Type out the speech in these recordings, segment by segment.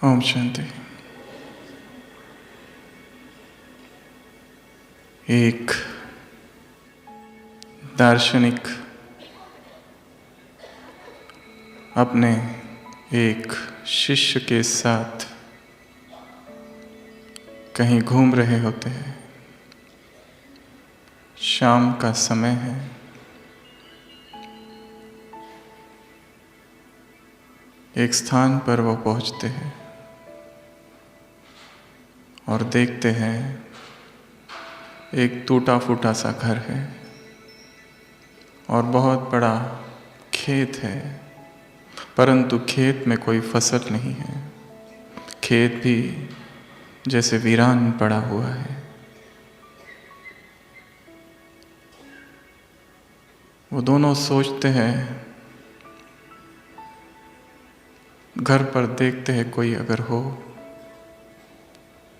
ओम शांति। एक दार्शनिक अपने एक शिष्य के साथ कहीं घूम रहे होते हैं। शाम का समय है। एक स्थान पर वो पहुंचते हैं और देखते हैं एक टूटा फूटा सा घर है और बहुत बड़ा खेत है, परंतु खेत में कोई फसल नहीं है। खेत भी जैसे वीरान पड़ा हुआ है। वो दोनों सोचते हैं, घर पर देखते हैं कोई अगर हो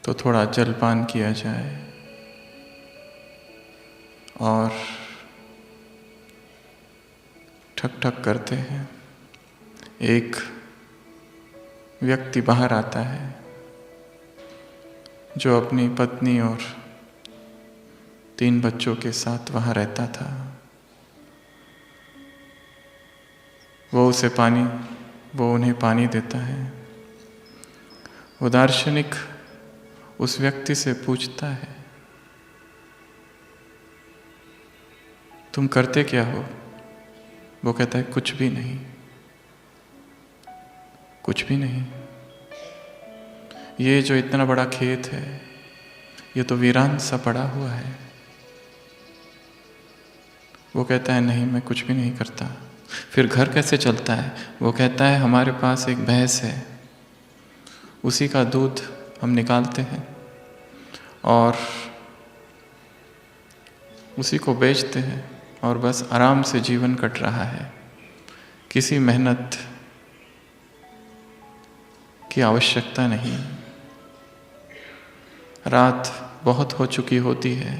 तो थोड़ा जलपान किया जाए। और ठक ठक करते हैं। एक व्यक्ति बाहर आता है जो अपनी पत्नी और 3 बच्चों के साथ वहाँ रहता था। वो उन्हें पानी देता है। वो दार्शनिक उस व्यक्ति से पूछता है, तुम करते क्या हो? वो कहता है, कुछ भी नहीं, कुछ भी नहीं। ये जो इतना बड़ा खेत है, ये तो वीरान सा पड़ा हुआ है। वो कहता है, नहीं, मैं कुछ भी नहीं करता। फिर घर कैसे चलता है? वो कहता है, हमारे पास एक भैंस है, उसी का दूध हम निकालते हैं और उसी को बेचते हैं और बस आराम से जीवन कट रहा है। किसी मेहनत की आवश्यकता नहीं। रात बहुत हो चुकी होती है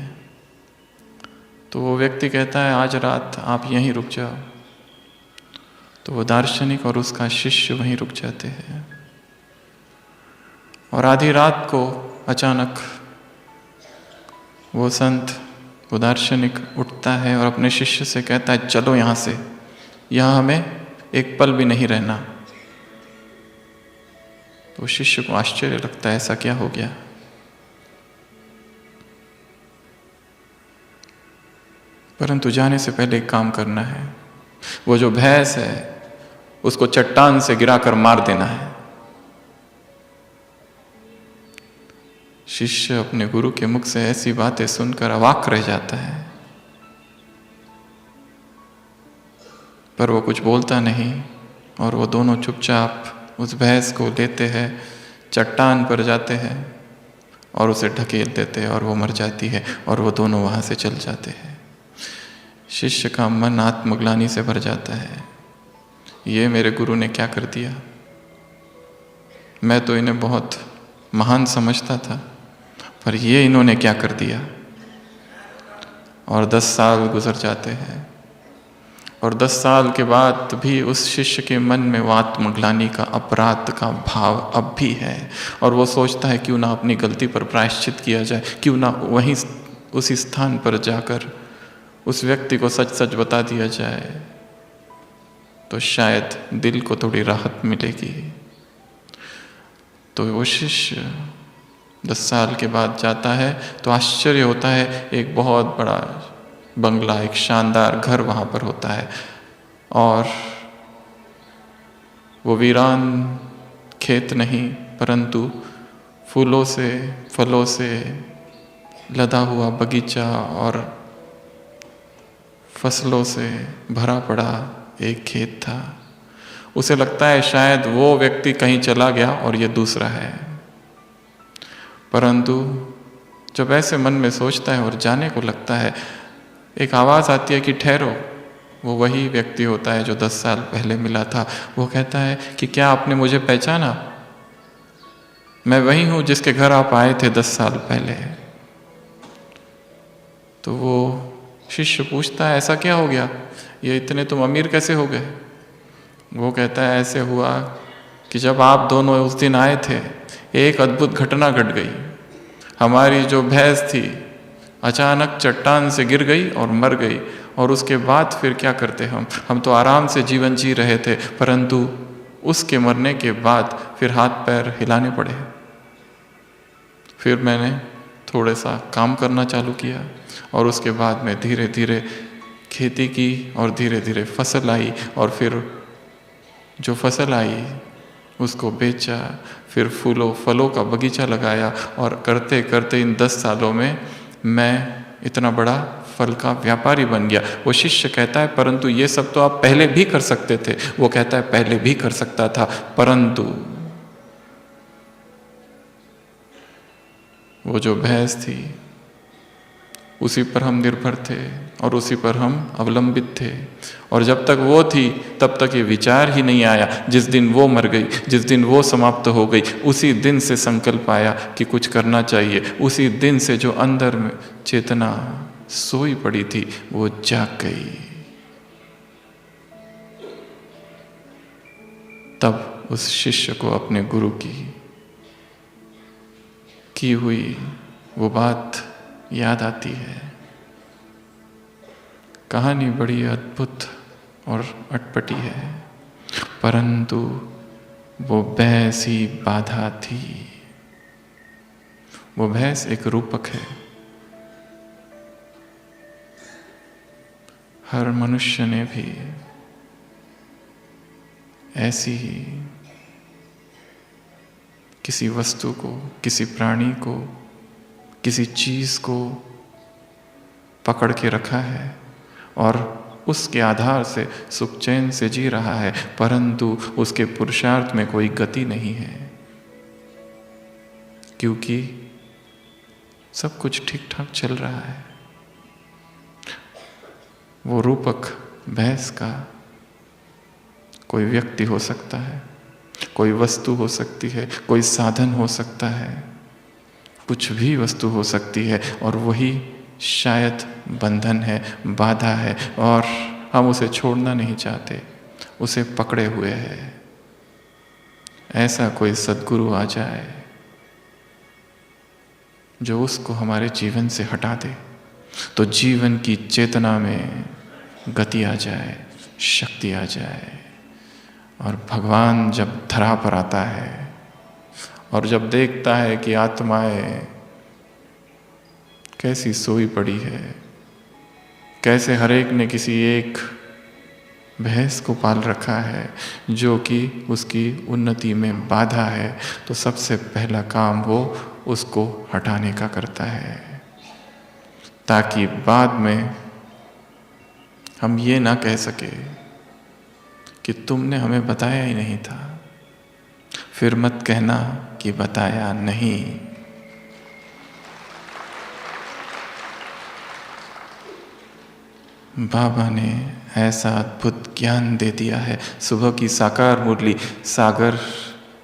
तो वो व्यक्ति कहता है, आज रात आप यहीं रुक जाओ। तो वो दार्शनिक और उसका शिष्य वहीं रुक जाते हैं। और आधी रात को अचानक वो संत, वो दार्शनिक उठता है और अपने शिष्य से कहता है, चलो यहाँ से, यहाँ हमें एक पल भी नहीं रहना। तो शिष्य को आश्चर्य लगता है, ऐसा क्या हो गया? परंतु जाने से पहले एक काम करना है। वो जो भैंस है उसको चट्टान से गिराकर मार देना है। शिष्य अपने गुरु के मुख से ऐसी बातें सुनकर अवाक रह जाता है, पर वो कुछ बोलता नहीं। और वो दोनों चुपचाप उस भैंस को लेते हैं, चट्टान पर जाते हैं और उसे ढकेल देते हैं और वो मर जाती है और वो दोनों वहाँ से चल जाते हैं। शिष्य का मन आत्मग्लानि से भर जाता है। ये मेरे गुरु ने क्या कर दिया? मैं तो इन्हें बहुत महान समझता था, पर ये इन्होंने क्या कर दिया? और 10 साल गुजर जाते हैं और 10 साल के बाद भी उस शिष्य के मन में वो आत्मग्लानि का, अपराध का भाव अब भी है। और वो सोचता है, क्यों ना अपनी गलती पर प्रायश्चित किया जाए, क्यों ना वहीं उसी स्थान पर जाकर उस व्यक्ति को सच सच बता दिया जाए, तो शायद दिल को थोड़ी राहत मिलेगी। तो वो शिष्य 10 साल के बाद जाता है तो आश्चर्य होता है, एक बहुत बड़ा बंगला, एक शानदार घर वहाँ पर होता है और वो वीरान खेत नहीं, परंतु फूलों से, फलों से लदा हुआ बगीचा और फसलों से भरा पड़ा एक खेत था। उसे लगता है शायद वो व्यक्ति कहीं चला गया और ये दूसरा है। परंतु जब ऐसे मन में सोचता है और जाने को लगता है, एक आवाज़ आती है कि ठहरो। वो वही व्यक्ति होता है जो 10 साल पहले मिला था। वो कहता है कि क्या आपने मुझे पहचाना? मैं वही हूँ जिसके घर आप आए थे 10 साल पहले। तो वो शिष्य पूछता है, ऐसा क्या हो गया? ये इतने तुम अमीर कैसे हो गए? वो कहता है, ऐसे हुआ कि जब आप दोनों उस दिन आए थे, एक अद्भुत घटना घट गई। हमारी जो भैंस थी अचानक चट्टान से गिर गई और मर गई। और उसके बाद फिर क्या करते हम तो आराम से जीवन जी रहे थे, परंतु उसके मरने के बाद फिर हाथ पैर हिलाने पड़े। फिर मैंने थोड़ा सा काम करना चालू किया और उसके बाद मैं धीरे धीरे खेती की और धीरे धीरे फसल आई, और फिर जो फसल आई उसको बेचा, फिर फूलों फलों का बगीचा लगाया, और करते करते इन 10 सालों में मैं इतना बड़ा फल का व्यापारी बन गया। वो शिष्य कहता है परंतु ये सब तो आप पहले भी कर सकते थे। वो कहता है पहले भी कर सकता था, परंतु वो जो भैंस थी उसी पर हम निर्भर थे और उसी पर हम अवलंबित थे। और जब तक वो थी तब तक ये विचार ही नहीं आया। जिस दिन वो मर गई, जिस दिन वो समाप्त हो गई, उसी दिन से संकल्प आया कि कुछ करना चाहिए। उसी दिन से जो अंदर में चेतना सोई पड़ी थी वो जाग गई। तब उस शिष्य को अपने गुरु की हुई वो बात याद आती है। कहानी बड़ी अद्भुत और अटपटी है, परंतु वो भैंस ही बाधा थी। वो भैंस एक रूपक है। हर मनुष्य ने भी ऐसी ही किसी वस्तु को, किसी प्राणी को, किसी चीज को पकड़ के रखा है और उसके आधार से सुख चैन से जी रहा है, परंतु उसके पुरुषार्थ में कोई गति नहीं है, क्योंकि सब कुछ ठीक ठाक चल रहा है। वो रूपक भैंस का कोई व्यक्ति हो सकता है, कोई वस्तु हो सकती है, कोई साधन हो सकता है, कुछ भी वस्तु हो सकती है, और वही शायद बंधन है, बाधा है, और हम उसे छोड़ना नहीं चाहते, उसे पकड़े हुए हैं। ऐसा कोई सद्गुरु आ जाए जो उसको हमारे जीवन से हटा दे, तो जीवन की चेतना में गति आ जाए, शक्ति आ जाए। और भगवान जब धरा पर आता है और जब देखता है कि आत्माएं कैसी सोई पड़ी है, कैसे हर एक ने किसी एक भैंस को पाल रखा है जो कि उसकी उन्नति में बाधा है, तो सबसे पहला काम वो उसको हटाने का करता है, ताकि बाद में हम ये ना कह सके कि तुमने हमें बताया ही नहीं था। फिर मत कहना कि बताया नहीं। बाबा ने ऐसा अद्भुत ज्ञान दे दिया है। सुबह की साकार मुरली सागर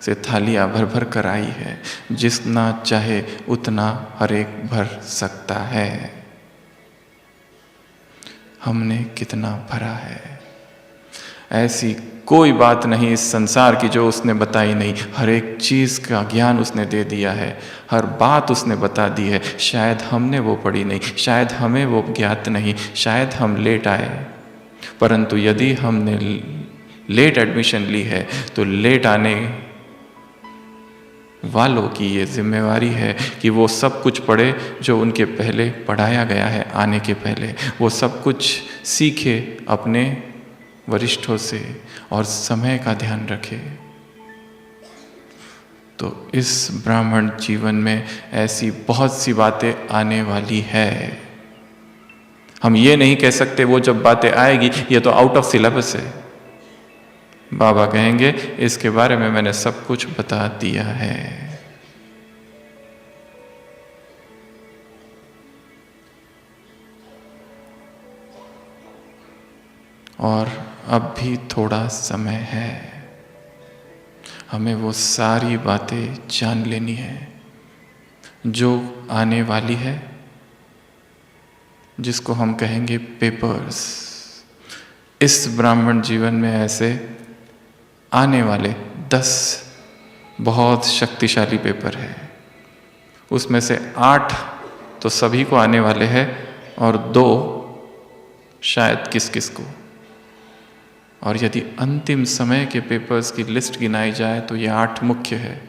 से थालियां भर भर कर आई है। जितना चाहे उतना हर एक भर सकता है। हमने कितना भरा है। ऐसी कोई बात नहीं इस संसार की जो उसने बताई नहीं। हर एक चीज का ज्ञान उसने दे दिया है, हर बात उसने बता दी है। शायद हमने वो पढ़ी नहीं, शायद हमें वो ज्ञात नहीं, शायद हम लेट आए, परंतु यदि हमने लेट एडमिशन ली है तो लेट आने वालों की ये जिम्मेवारी है कि वो सब कुछ पढ़े जो उनके पहले पढ़ाया गया है। आने के पहले वो सब कुछ सीखे अपने वरिष्ठों से और समय का ध्यान रखे। तो इस ब्राह्मण जीवन में ऐसी बहुत सी बातें आने वाली है। हम ये नहीं कह सकते वो जब बातें आएगी ये तो आउट ऑफ सिलेबस है। बाबा कहेंगे इसके बारे में मैंने सब कुछ बता दिया है। और अब भी थोड़ा समय है, हमें वो सारी बातें जान लेनी है जो आने वाली है, जिसको हम कहेंगे पेपर्स। इस ब्राह्मण जीवन में ऐसे आने वाले 10 बहुत शक्तिशाली पेपर है, उसमें से 8 तो सभी को आने वाले हैं और 2 शायद किस किस को। और यदि अंतिम समय के पेपर्स की लिस्ट गिनाई जाए तो ये 8 मुख्य है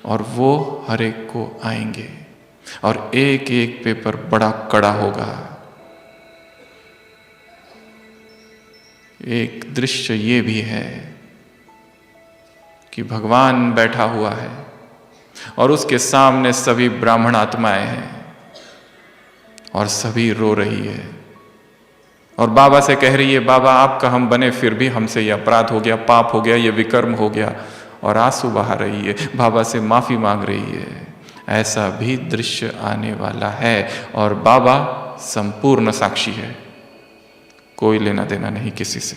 और वो हर एक को आएंगे और एक एक पेपर बड़ा कड़ा होगा। एक दृश्य ये भी है कि भगवान बैठा हुआ है और उसके सामने सभी ब्राह्मण आत्माएं हैं और सभी रो रही है और बाबा से कह रही है, बाबा आपका हम बने फिर भी हमसे ये अपराध हो गया, पाप हो गया, ये विकर्म हो गया, और आंसू बहा रही है, बाबा से माफी मांग रही है। ऐसा भी दृश्य आने वाला है और बाबा संपूर्ण साक्षी है, कोई लेना देना नहीं किसी से।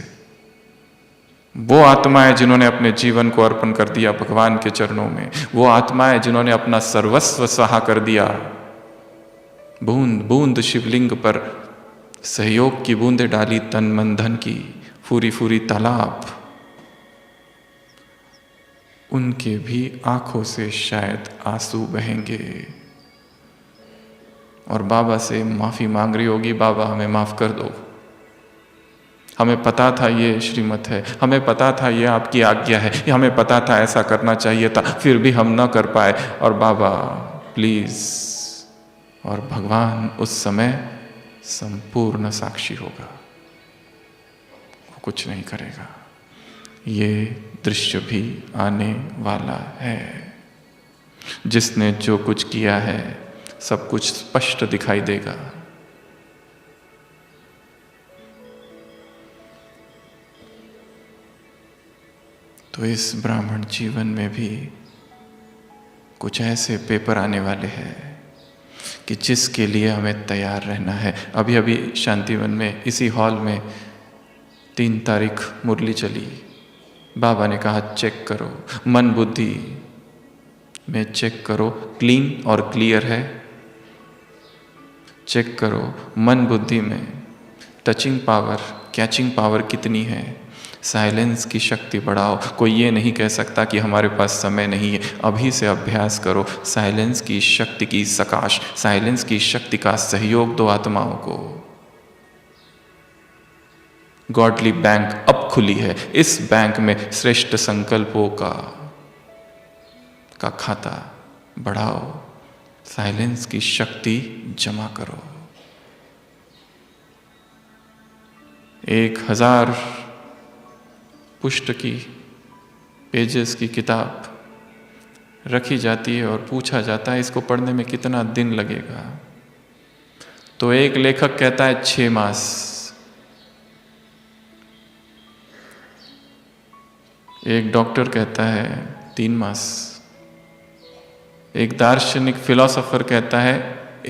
वो आत्माएं जिन्होंने अपने जीवन को अर्पण कर दिया भगवान के चरणों में, वो आत्माएं जिन्होंने अपना सर्वस्व स्वाहा कर दिया, बूंद बूंद शिवलिंग पर सहयोग की बूंदें डाली, तन मन धन की, फूरी फूरी तालाब, उनके भी आंखों से शायद आंसू बहेंगे और बाबा से माफी मांग रही होगी, बाबा हमें माफ कर दो, हमें पता था ये श्रीमत है, हमें पता था ये आपकी आज्ञा है, हमें पता था ऐसा करना चाहिए था, फिर भी हम न कर पाए, और बाबा प्लीज। और भगवान उस समय संपूर्ण साक्षी होगा, वो कुछ नहीं करेगा। ये दृश्य भी आने वाला है। जिसने जो कुछ किया है सब कुछ स्पष्ट दिखाई देगा। तो इस ब्राह्मण जीवन में भी कुछ ऐसे पेपर आने वाले हैं कि जिसके लिए हमें तैयार रहना है। अभी अभी शांतिवन में इसी हॉल में 3 तारीख मुरली चली। बाबा ने कहा चेक करो, मन बुद्धि में चेक करो, क्लीन और क्लियर है। चेक करो मन बुद्धि में टचिंग पावर, कैचिंग पावर कितनी है। साइलेंस की शक्ति बढ़ाओ। कोई ये नहीं कह सकता कि हमारे पास समय नहीं है। अभी से अभ्यास करो। साइलेंस की शक्ति की सकाश, साइलेंस की शक्ति का सहयोग दो आत्माओं को। गॉडली बैंक अब खुली है। इस बैंक में श्रेष्ठ संकल्पों का खाता बढ़ाओ। साइलेंस की शक्ति जमा करो। 1000 पुष्ट की पेजेस की किताब रखी जाती है और पूछा जाता है इसको पढ़ने में कितना दिन लगेगा। तो एक लेखक कहता है 6 मास, एक डॉक्टर कहता है 3 मास, एक दार्शनिक फिलोसोफर कहता है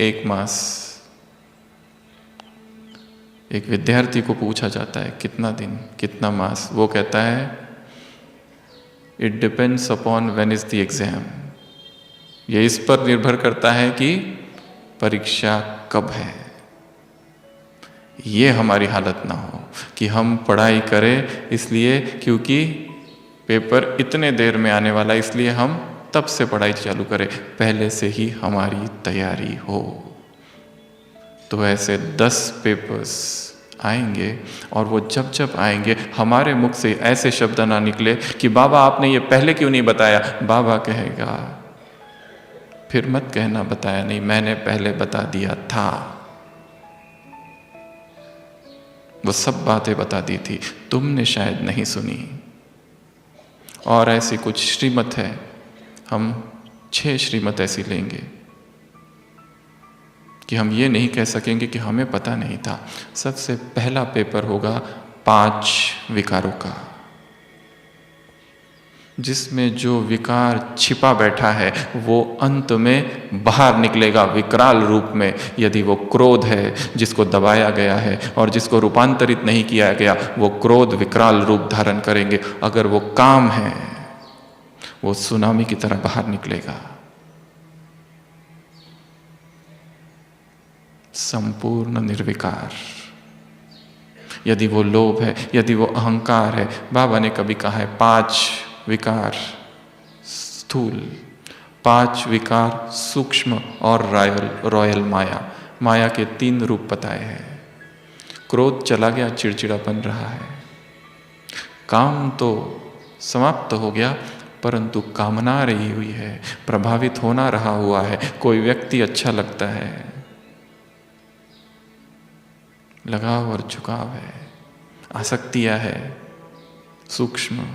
1 मास। एक विद्यार्थी को पूछा जाता है कितना दिन, कितना मास, वो कहता है it depends upon when is the exam. ये इस पर निर्भर करता है कि परीक्षा कब है। ये हमारी हालत ना हो कि हम पढ़ाई करें इसलिए क्योंकि पेपर इतने देर में आने वाला, इसलिए हम तब से पढ़ाई चालू करें। पहले से ही हमारी तैयारी हो। तो ऐसे 10 पेपर्स आएंगे और वो जब जब आएंगे हमारे मुख से ऐसे शब्द ना निकले कि बाबा आपने ये पहले क्यों नहीं बताया। बाबा कहेगा फिर मत कहना बताया नहीं, मैंने पहले बता दिया था। वो सब बातें बता दी थी, तुमने शायद नहीं सुनी। और ऐसी कुछ श्रीमत है, हम 6 श्रीमत ऐसी लेंगे कि हम ये नहीं कह सकेंगे कि हमें पता नहीं था। सबसे पहला पेपर होगा 5 विकारों का, जिसमें जो विकार छिपा बैठा है वो अंत में बाहर निकलेगा विकराल रूप में। यदि वो क्रोध है जिसको दबाया गया है और जिसको रूपांतरित नहीं किया गया, वो क्रोध विकराल रूप धारण करेंगे। अगर वो काम है, वो सुनामी की तरह बाहर निकलेगा। संपूर्ण निर्विकार, यदि वो लोभ है, यदि वो अहंकार है। बाबा ने कभी कहा है 5 विकार स्थूल, 5 विकार सूक्ष्म और रॉयल माया के 3 रूप बताए हैं। क्रोध चला गया, चिड़चिड़ापन रहा है। काम तो समाप्त हो गया, परंतु कामना रही हुई है, प्रभावित होना रहा हुआ है। कोई व्यक्ति अच्छा लगता है, लगाव और झुकाव है, आसक्तियां है, सूक्ष्म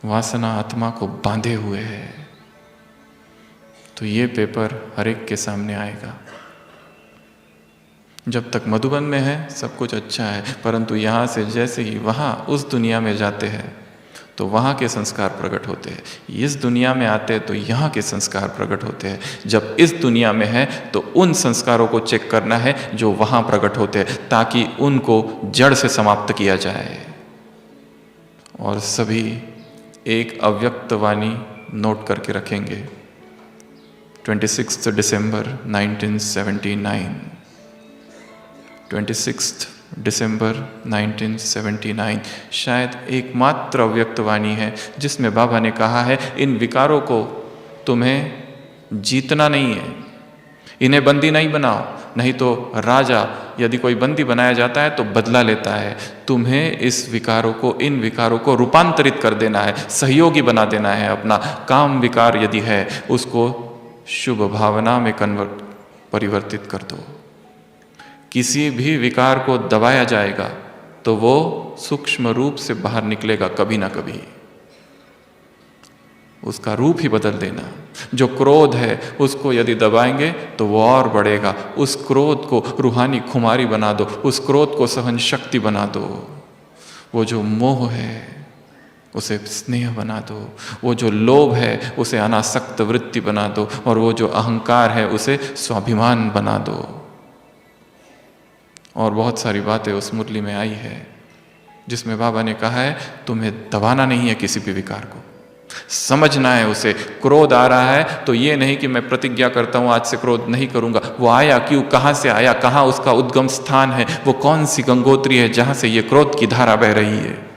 वासना आत्मा को बांधे हुए है। तो ये पेपर हर एक के सामने आएगा। जब तक मधुबन में है सब कुछ अच्छा है, परंतु यहाँ से जैसे ही वहाँ उस दुनिया में जाते हैं तो वहाँ के संस्कार प्रकट होते हैं। इस दुनिया में आते हैं तो यहाँ के संस्कार प्रकट होते हैं। जब इस दुनिया में है तो उन संस्कारों को चेक करना है जो वहाँ प्रकट होते हैं, ताकि उनको जड़ से समाप्त किया जाए। और सभी एक अव्यक्त वाणी नोट करके रखेंगे। 26 दिसंबर 1979, 26 दिसंबर 1979 शायद एकमात्र अव्यक्त वाणी है जिसमें बाबा ने कहा है इन विकारों को तुम्हें जीतना नहीं है, इन्हें बंदी नहीं बनाओ, नहीं तो राजा यदि कोई बंदी बनाया जाता है तो बदला लेता है। तुम्हें इस विकारों को, इन विकारों को रूपांतरित कर देना है, सहयोगी बना देना है। अपना काम विकार यदि है उसको शुभ भावना में परिवर्तित कर दो। किसी भी विकार को दबाया जाएगा तो वो सूक्ष्म रूप से बाहर निकलेगा कभी ना कभी। उसका रूप ही बदल देना। जो क्रोध है उसको यदि दबाएंगे तो वो और बढ़ेगा। उस क्रोध को रूहानी खुमारी बना दो, उस क्रोध को सहन शक्ति बना दो। वो जो मोह है उसे स्नेह बना दो, वो जो लोभ है उसे अनासक्त वृत्ति बना दो, और वो जो अहंकार है उसे स्वाभिमान बना दो। और बहुत सारी बातें उस मुरली में आई है जिसमें बाबा ने कहा है तुम्हें दबाना नहीं है किसी भी विकार को, समझना है उसे। क्रोध आ रहा है तो ये नहीं कि मैं प्रतिज्ञा करता हूं आज से क्रोध नहीं करूंगा। वो आया क्यों, कहां से आया, कहां उसका उद्गम स्थान है, वो कौन सी गंगोत्री है जहां से ये क्रोध की धारा बह रही है।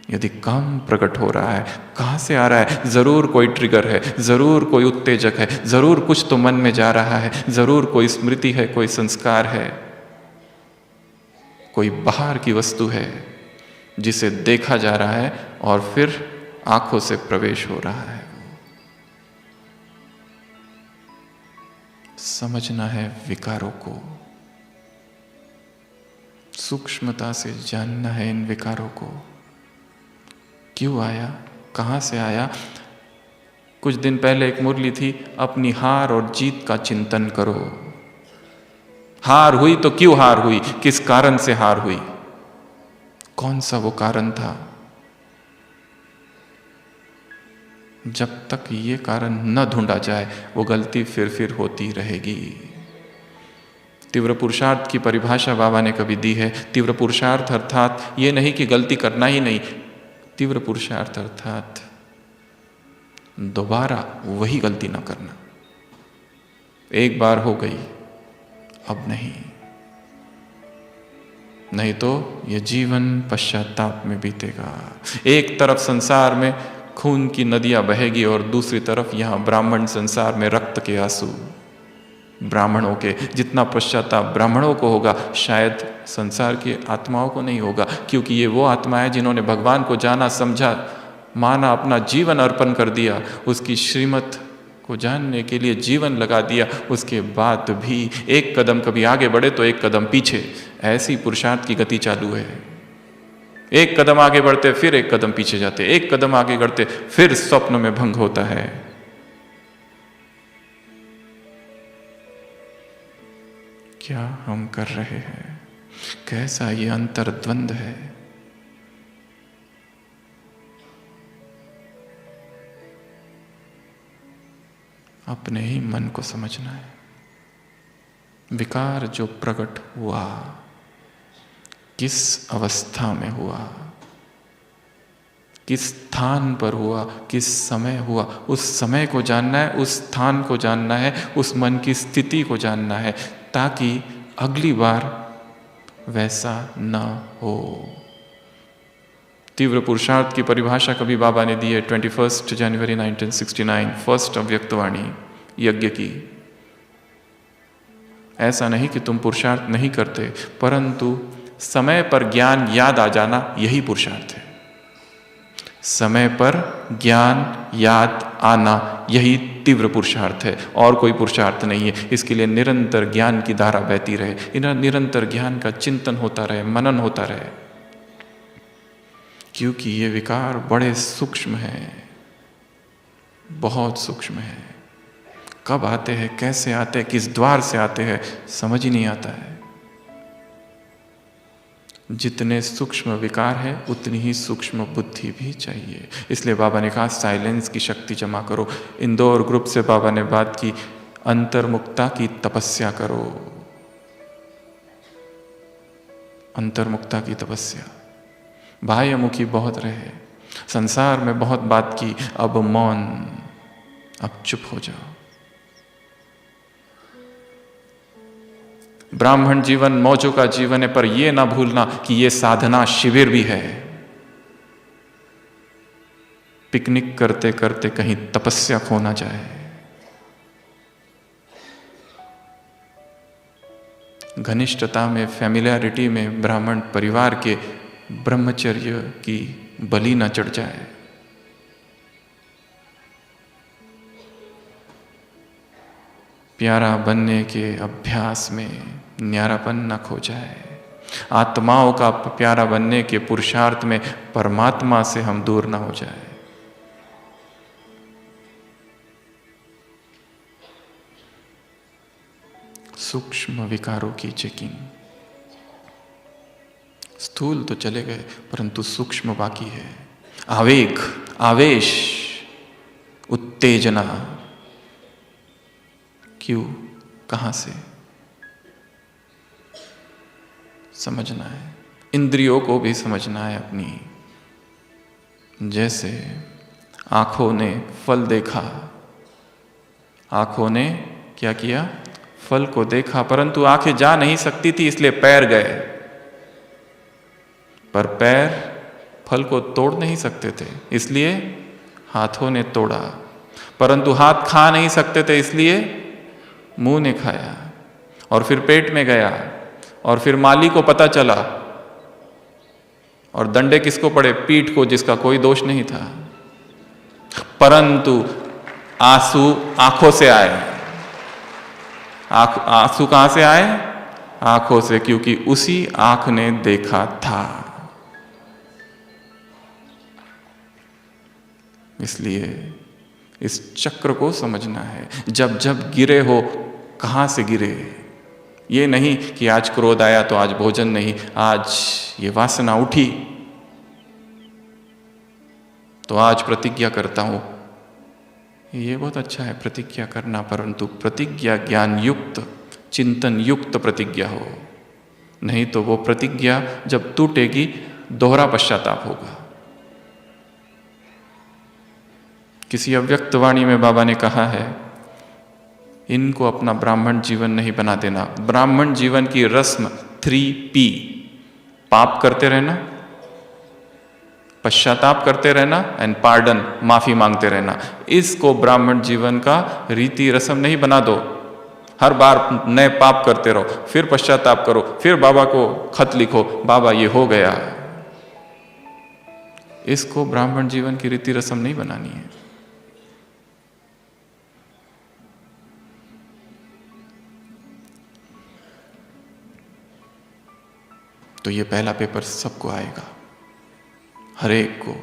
यदि काम प्रकट हो रहा है, कहां से आ रहा है? जरूर कोई ट्रिगर है, जरूर कोई उत्तेजक है, जरूर कुछ तो मन में जा रहा है, जरूर कोई स्मृति है, कोई संस्कार है, कोई बाहर की वस्तु है जिसे देखा जा रहा है और फिर आंखों से प्रवेश हो रहा है। समझना है विकारों को, सूक्ष्मता से जानना है इन विकारों को। क्यों आया, कहां से आया? कुछ दिन पहले एक मुरली थी, अपनी हार और जीत का चिंतन करो। हार हुई तो क्यों हार हुई, किस कारण से हार हुई, कौन सा वो कारण था? जब तक ये कारण न ढूंढा जाए वो गलती फिर होती रहेगी। तीव्र पुरुषार्थ की परिभाषा बाबा ने कभी दी है। तीव्र पुरुषार्थ अर्थात ये नहीं कि गलती करना ही नहीं, तीव्र पुरुषार्थ अर्थात दोबारा वही गलती ना करना। एक बार हो गई, अब नहीं तो ये जीवन पश्चाताप में बीतेगा। एक तरफ संसार में खून की नदियां बहेगी और दूसरी तरफ यहां ब्राह्मण संसार में रक्त के आंसू। ब्राह्मणों के जितना पश्चाताप ब्राह्मणों को होगा शायद संसार की आत्माओं को नहीं होगा, क्योंकि ये वो आत्माएं जिन्होंने भगवान को जाना, समझा, माना, अपना जीवन अर्पण कर दिया, उसकी श्रीमत को जानने के लिए जीवन लगा दिया। उसके बाद भी एक कदम कभी आगे बढ़े तो एक कदम पीछे, ऐसी पुरुषार्थ की गति चालू है। एक कदम आगे बढ़ते फिर एक कदम पीछे जाते, एक कदम आगे बढ़ते फिर स्वप्न में भंग होता है। क्या हम कर रहे हैं? कैसा ये अंतर्द्वंद है? अपने ही मन को समझना है। विकार जो प्रकट हुआ किस अवस्था में हुआ, किस स्थान पर हुआ, किस समय हुआ, उस समय को जानना है, उस स्थान को जानना है, उस मन की स्थिति को जानना है, ताकि अगली बार वैसा न हो। तीव्र पुरुषार्थ की परिभाषा कभी बाबा ने दी है 21 जनवरी 1969, फर्स्ट अव्यक्तवाणी यज्ञ की। ऐसा नहीं कि तुम पुरुषार्थ नहीं करते, परंतु समय पर ज्ञान याद आ जाना यही पुरुषार्थ है। समय पर ज्ञान याद आना यही तीव्र पुरुषार्थ है, और कोई पुरुषार्थ नहीं है। इसके लिए निरंतर ज्ञान की धारा बहती रहे, निरंतर ज्ञान का चिंतन होता रहे, मनन होता रहे, क्योंकि ये विकार बड़े सूक्ष्म हैं, बहुत सूक्ष्म हैं। कब आते हैं, कैसे आते हैं, किस द्वार से आते हैं, समझ ही नहीं आता है। जितने सूक्ष्म विकार है उतनी ही सूक्ष्म बुद्धि भी चाहिए। इसलिए बाबा ने कहा साइलेंस की शक्ति जमा करो। इंदौर ग्रुप से बाबा ने बात की, अंतर्मुक्ता की तपस्या करो, अंतर्मुक्ता की तपस्या। बाह्यमुखी बहुत रहे, संसार में बहुत बात की, अब मौन, अब चुप हो जाओ। ब्राह्मण जीवन मौजों का जीवन है, पर यह ना भूलना कि यह साधना शिविर भी है। पिकनिक करते करते कहीं तपस्या खो ना जाए। घनिष्ठता में, फैमिलियरिटी में ब्राह्मण परिवार के ब्रह्मचर्य की बलि न चढ़ जाए। प्यारा बनने के अभ्यास में न्यारापन न खो जाए। आत्माओं का प्यारा बनने के पुरुषार्थ में परमात्मा से हम दूर न हो जाए। सूक्ष्म विकारों की चेकिंग। स्थूल तो चले गए, परंतु सूक्ष्म बाकी है। आवेग, आवेश, उत्तेजना, क्यों, कहां से, समझना है। इंद्रियों को भी समझना है अपनी। जैसे आंखों ने फल देखा, आंखों ने क्या किया, फल को देखा, परंतु आंखें जा नहीं सकती थी, इसलिए पैर गए। पर पैर फल को तोड़ नहीं सकते थे, इसलिए हाथों ने तोड़ा। परंतु हाथ खा नहीं सकते थे, इसलिए मुंह ने खाया, और फिर पेट में गया, और फिर माली को पता चला, और दंडे किसको पड़े, पीठ को, जिसका कोई दोष नहीं था। परंतु आंसू आंखों से आए। आंसू कहां से आए, आंखों से, क्योंकि उसी आंख ने देखा था। इसलिए इस चक्र को समझना है। जब जब गिरे हो, कहां से गिरे। ये नहीं कि आज क्रोध आया तो आज भोजन नहीं, आज ये वासना उठी तो आज प्रतिज्ञा करता हूं। ये बहुत अच्छा है प्रतिज्ञा करना, परंतु प्रतिज्ञा ज्ञान युक्त, चिंतन युक्त प्रतिज्ञा हो। नहीं तो वो प्रतिज्ञा जब टूटेगी दोहरा पश्चाताप होगा। किसी अव्यक्त वाणी में बाबा ने कहा है, इनको अपना ब्राह्मण जीवन नहीं बना देना। ब्राह्मण जीवन की रस्म 3P, पाप करते रहना, पश्चाताप करते रहना, एंड पार्डन, माफी मांगते रहना। इसको ब्राह्मण जीवन का रीति रस्म नहीं बना दो। हर बार नए पाप करते रहो, फिर पश्चाताप करो, फिर बाबा को खत लिखो, बाबा ये हो गया। इसको ब्राह्मण जीवन की रीति रस्म नहीं बनानी है। तो ये पहला पेपर सबको आएगा, हर एक को।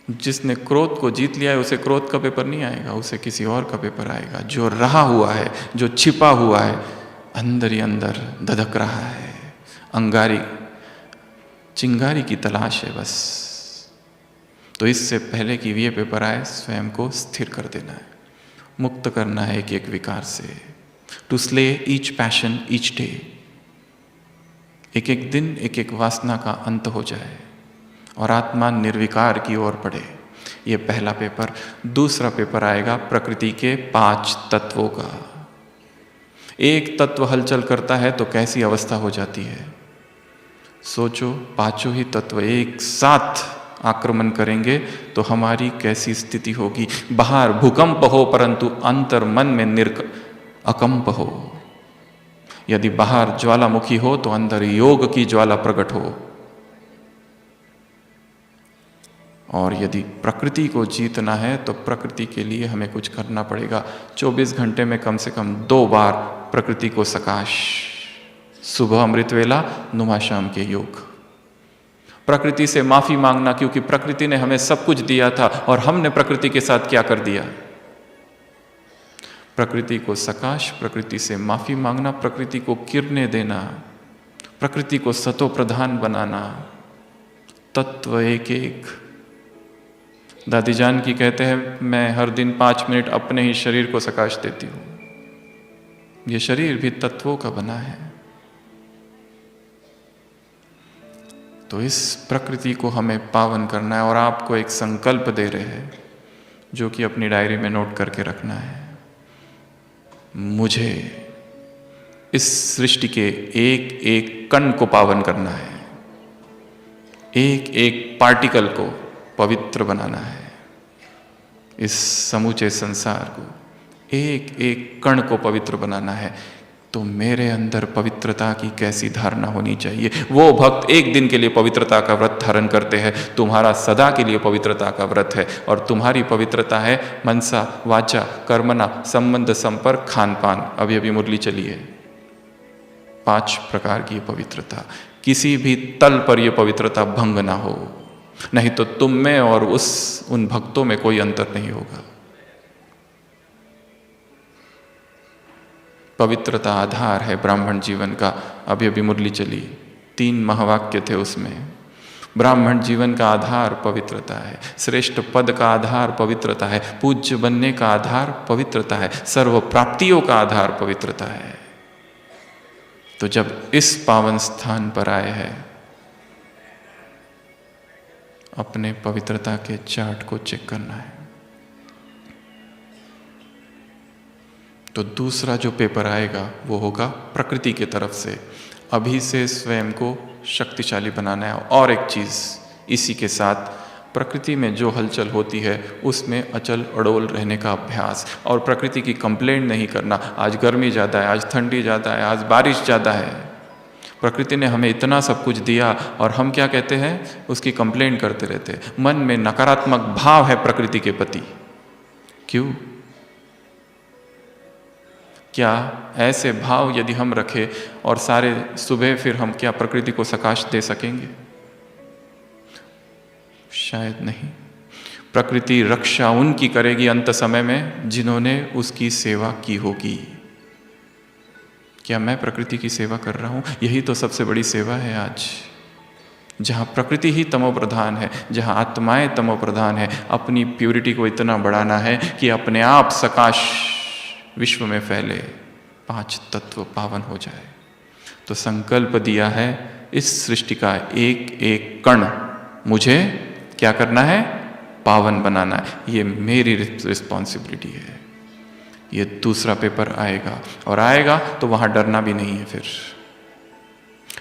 जिसने क्रोध को जीत लिया है उसे क्रोध का पेपर नहीं आएगा, उसे किसी और का पेपर आएगा। जो रहा हुआ है, जो छिपा हुआ है, अंदर ही अंदर धधक रहा है, अंगारी, चिंगारी की तलाश है बस। तो इससे पहले कि ये पेपर आए, स्वयं को स्थिर कर देना है, मुक्त करना है एक एक विकार से। To slay each passion each day. एक एक दिन, एक एक वासना का अंत हो जाए और आत्मा निर्विकार की ओर बढ़े। ये पहला पेपर। दूसरा पेपर आएगा प्रकृति के 5 तत्वों का। एक तत्व हलचल करता है तो कैसी अवस्था हो जाती है। सोचो, पांचों ही तत्व एक साथ आक्रमण करेंगे तो हमारी कैसी स्थिति होगी। बाहर भूकंप हो परंतु अंतर मन में अकंप हो। यदि बाहर ज्वालामुखी हो तो अंदर योग की ज्वाला प्रकट हो। और यदि प्रकृति को जीतना है तो प्रकृति के लिए हमें कुछ करना पड़ेगा। 24 घंटे में कम से कम 2 बार प्रकृति को सकाश, सुबह अमृत वेला, नुमा शाम के योग। प्रकृति से माफी मांगना, क्योंकि प्रकृति ने हमें सब कुछ दिया था और हमने प्रकृति के साथ क्या कर दिया। प्रकृति को सकाश, प्रकृति से माफी मांगना, प्रकृति को किरणें देना, प्रकृति को सतो प्रधान बनाना। तत्व एक एक। दादी जान की कहते हैं, मैं हर दिन 5 मिनट अपने ही शरीर को सकाश देती हूं। ये शरीर भी तत्वों का बना है। तो इस प्रकृति को हमें पावन करना है और आपको एक संकल्प दे रहे हैं जो कि अपनी डायरी में नोट करके रखना है। मुझे इस सृष्टि के एक एक कण को पावन करना है, एक एक पार्टिकल को पवित्र बनाना है। इस समूचे संसार को एक एक कण को पवित्र बनाना है। तो मेरे अंदर पवित्रता की कैसी धारणा होनी चाहिए। वो भक्त एक दिन के लिए पवित्रता का व्रत धारण करते हैं, तुम्हारा सदा के लिए पवित्रता का व्रत है। और तुम्हारी पवित्रता है मनसा वाचा कर्मणा संबंध संपर्क खान पान। अभी अभी मुरली चली है। 5 प्रकार की पवित्रता। किसी भी तल पर यह पवित्रता भंग ना हो, नहीं तो तुम में और उन भक्तों में कोई अंतर नहीं होगा। पवित्रता आधार है ब्राह्मण जीवन का। अभी अभी मुरली चली, 3 महावाक्य थे उसमें। ब्राह्मण जीवन का आधार पवित्रता है, श्रेष्ठ पद का आधार पवित्रता है, पूज्य बनने का आधार पवित्रता है, सर्व प्राप्तियों का आधार पवित्रता है। तो जब इस पावन स्थान पर आए हैं, अपने पवित्रता के चार्ट को चेक करना है। तो दूसरा जो पेपर आएगा वो होगा प्रकृति की तरफ से। अभी से स्वयं को शक्तिशाली बनाना है। और एक चीज़ इसी के साथ, प्रकृति में जो हलचल होती है उसमें अचल अडोल रहने का अभ्यास। और प्रकृति की कंप्लेंट नहीं करना, आज गर्मी ज़्यादा है, आज ठंडी ज़्यादा है, आज बारिश ज़्यादा है। प्रकृति ने हमें इतना सब कुछ दिया और हम क्या कहते हैं, उसकी कंप्लेंट करते रहते हैं। मन में नकारात्मक भाव है प्रकृति के प्रति। क्यों? क्या ऐसे भाव यदि हम रखें और सारे सुबह, फिर हम क्या प्रकृति को सकाश दे सकेंगे? शायद नहीं। प्रकृति रक्षा उनकी करेगी अंत समय में जिन्होंने उसकी सेवा की होगी। क्या मैं प्रकृति की सेवा कर रहा हूं? यही तो सबसे बड़ी सेवा है आज। जहाँ प्रकृति ही तमो प्रधान है, जहाँ आत्माएं तमो प्रधान है, अपनी प्यूरिटी को इतना बढ़ाना है कि अपने आप सकाश विश्व में फैले, 5 तत्व पावन हो जाए। तो संकल्प दिया है इस सृष्टि का एक एक कण मुझे क्या करना है, पावन बनाना है। ये मेरी रिस्पॉन्सिबिलिटी है। ये दूसरा पेपर आएगा और आएगा तो वहां डरना भी नहीं है फिर,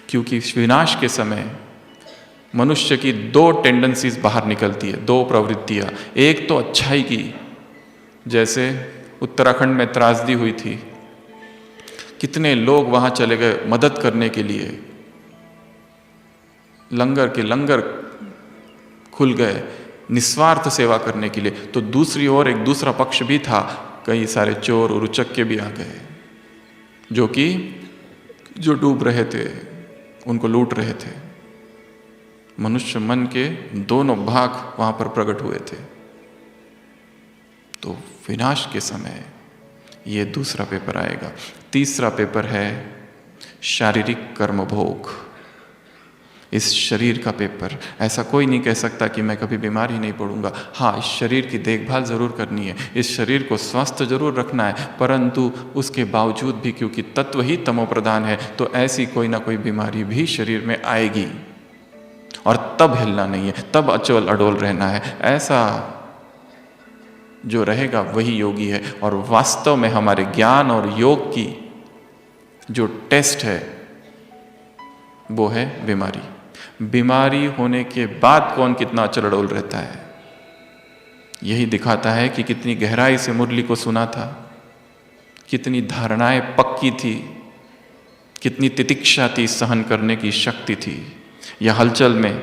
क्योंकि विनाश के समय मनुष्य की 2 टेंडेंसीज बाहर निकलती है, 2 प्रवृत्तियां। एक तो अच्छाई की, जैसे उत्तराखंड में त्रासदी हुई थी, कितने लोग वहां चले गए मदद करने के लिए, लंगर के लंगर खुल गए निस्वार्थ सेवा करने के लिए। तो दूसरी ओर एक दूसरा पक्ष भी था, कई सारे चोर और उचक्के भी आ गए जो डूब रहे थे, उनको लूट रहे थे। मनुष्य मन के दोनों भाग वहां पर प्रकट हुए थे। तो विनाश के समय ये दूसरा पेपर आएगा। तीसरा पेपर है शारीरिक कर्म भोग। इस शरीर का पेपर, ऐसा कोई नहीं कह सकता कि मैं कभी बीमार ही नहीं पड़ूंगा। हाँ, इस शरीर की देखभाल जरूर करनी है, इस शरीर को स्वस्थ जरूर रखना है, परंतु उसके बावजूद भी क्योंकि तत्व ही तमो प्रधान है, तो ऐसी कोई ना कोई बीमारी भी शरीर में आएगी और तब हिलना नहीं है, तब अचल अडोल रहना है। ऐसा जो रहेगा वही योगी है। और वास्तव में हमारे ज्ञान और योग की जो टेस्ट है वो है बीमारी। बीमारी होने के बाद कौन कितना चलड़ोल रहता है, यही दिखाता है कि कितनी गहराई से मुरली को सुना था, कितनी धारणाएं पक्की थी, कितनी तितिक्षा थी, सहन करने की शक्ति थी। यह हलचल में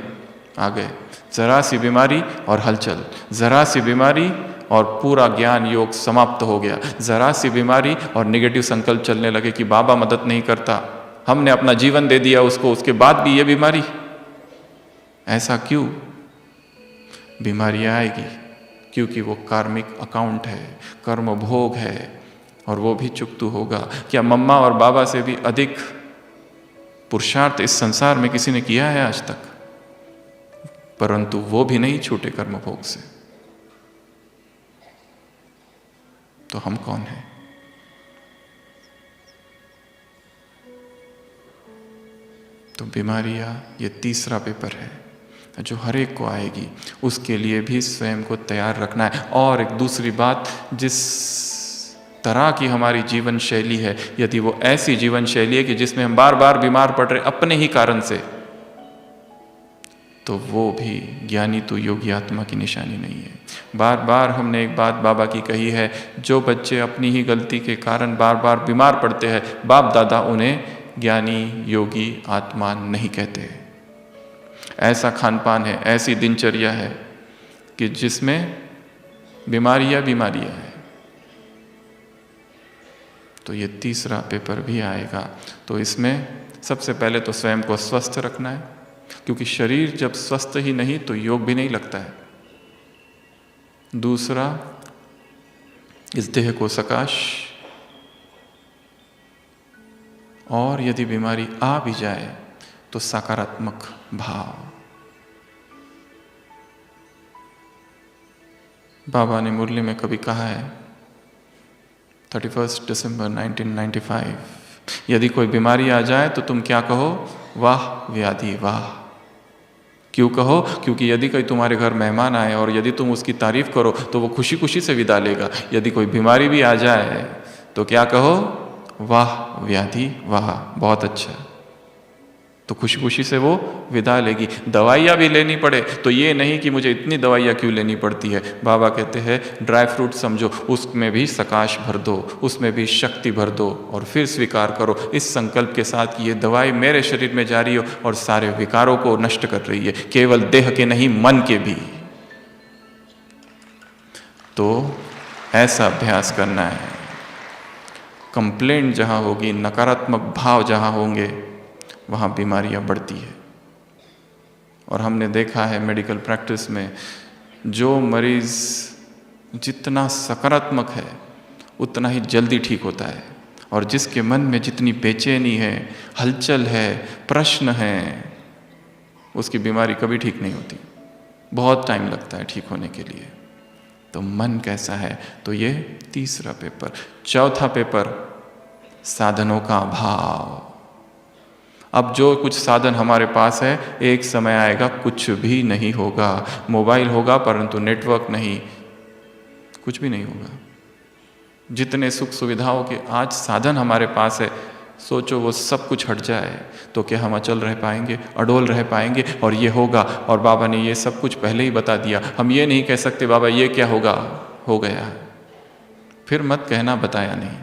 आ गए, जरा सी बीमारी और हलचल, जरा सी बीमारी और पूरा ज्ञान योग समाप्त हो गया, जरा सी बीमारी और नेगेटिव संकल्प चलने लगे कि बाबा मदद नहीं करता, हमने अपना जीवन दे दिया उसको, उसके बाद भी ये बीमारी। ऐसा क्यों? बीमारियां आएगी क्योंकि वो कार्मिक अकाउंट है, कर्म भोग है, और वो भी चुकतू होगा। क्या मम्मा और बाबा से भी अधिक पुरुषार्थ इस संसार में किसी ने किया है आज तक? परंतु वो भी नहीं छूटे कर्म भोग से। तो हम कौन हैं? तो बीमारियां ये तीसरा पेपर है जो हर एक को आएगी, उसके लिए भी स्वयं को तैयार रखना है। और एक दूसरी बात, जिस तरह की हमारी जीवन शैली है, यदि वो ऐसी जीवन शैली है कि जिसमें हम बार बार बीमार पड़ रहे अपने ही कारण से, तो वो भी ज्ञानी तो योगी आत्मा की निशानी नहीं है। बार बार हमने एक बात बाबा की कही है, जो बच्चे अपनी ही गलती के कारण बार बार बीमार पड़ते हैं, बाप दादा उन्हें ज्ञानी योगी आत्मा नहीं कहते। ऐसा खानपान है, ऐसी दिनचर्या है कि जिसमें बीमारियां बीमारियां हैं। तो ये तीसरा पेपर भी आएगा। तो इसमें सबसे पहले तो स्वयं को स्वस्थ रखना है, क्योंकि शरीर जब स्वस्थ ही नहीं तो योग भी नहीं लगता है। दूसरा, इस देह को सकाश, और यदि बीमारी आ भी जाए तो सकारात्मक भाव। बाबा ने मुरली में कभी कहा है 31 दिसंबर 1995, यदि कोई बीमारी आ जाए तो तुम क्या कहो? वाह व्याधि वाह। क्यों कहो? क्योंकि यदि कोई तुम्हारे घर मेहमान आए और यदि तुम उसकी तारीफ करो तो वो खुशी खुशी से विदा लेगा। यदि कोई बीमारी भी आ जाए तो क्या कहो? वाह व्याधि वाह, बहुत अच्छा, तो खुशी खुशी से वो विदा लेगी। दवाइयाँ भी लेनी पड़े तो ये नहीं कि मुझे इतनी दवाइयाँ क्यों लेनी पड़ती है। बाबा कहते हैं ड्राई फ्रूट समझो, उसमें भी सकाश भर दो, उसमें भी शक्ति भर दो, और फिर स्वीकार करो इस संकल्प के साथ कि ये दवाई मेरे शरीर में जा रही हो और सारे विकारों को नष्ट कर रही है, केवल देह के नहीं मन के भी। तो ऐसा अभ्यास करना है। कंप्लेंट जहाँ होगी, नकारात्मक भाव जहाँ होंगे, वहाँ बीमारियाँ बढ़ती है। और हमने देखा है मेडिकल प्रैक्टिस में, जो मरीज़ जितना सकारात्मक है उतना ही जल्दी ठीक होता है, और जिसके मन में जितनी बेचैनी है, हलचल है, प्रश्न है, उसकी बीमारी कभी ठीक नहीं होती, बहुत टाइम लगता है ठीक होने के लिए। तो मन कैसा है? तो ये तीसरा पेपर। चौथा पेपर, साधनों का अभाव। अब जो कुछ साधन हमारे पास है, एक समय आएगा कुछ भी नहीं होगा। मोबाइल होगा परंतु नेटवर्क नहीं, कुछ भी नहीं होगा। जितने सुख सुविधाओं के आज साधन हमारे पास है, सोचो वो सब कुछ हट जाए तो क्या हम अचल रह पाएंगे, अडोल रह पाएंगे? और ये होगा, और बाबा ने ये सब कुछ पहले ही बता दिया। हम ये नहीं कह सकते बाबा ये क्या होगा, हो गया, फिर मत कहना बताया नहीं,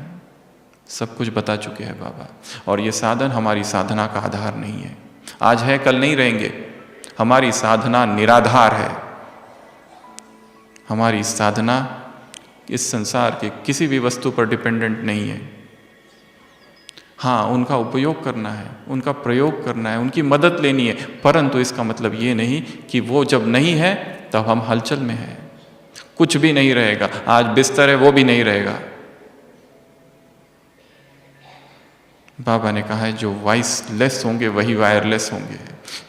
सब कुछ बता चुके हैं बाबा। और ये साधन हमारी साधना का आधार नहीं है, आज है कल नहीं रहेंगे। हमारी साधना निराधार है। हमारी साधना इस संसार के किसी भी वस्तु पर डिपेंडेंट नहीं है। हाँ, उनका उपयोग करना है, उनका प्रयोग करना है, उनकी मदद लेनी है, परंतु इसका मतलब ये नहीं कि वो जब नहीं है तब हम हलचल में हैं। कुछ भी नहीं रहेगा, आज बिस्तर है वो भी नहीं रहेगा। बाबा ने कहा है जो वॉइसलेस होंगे वही वायरलेस होंगे।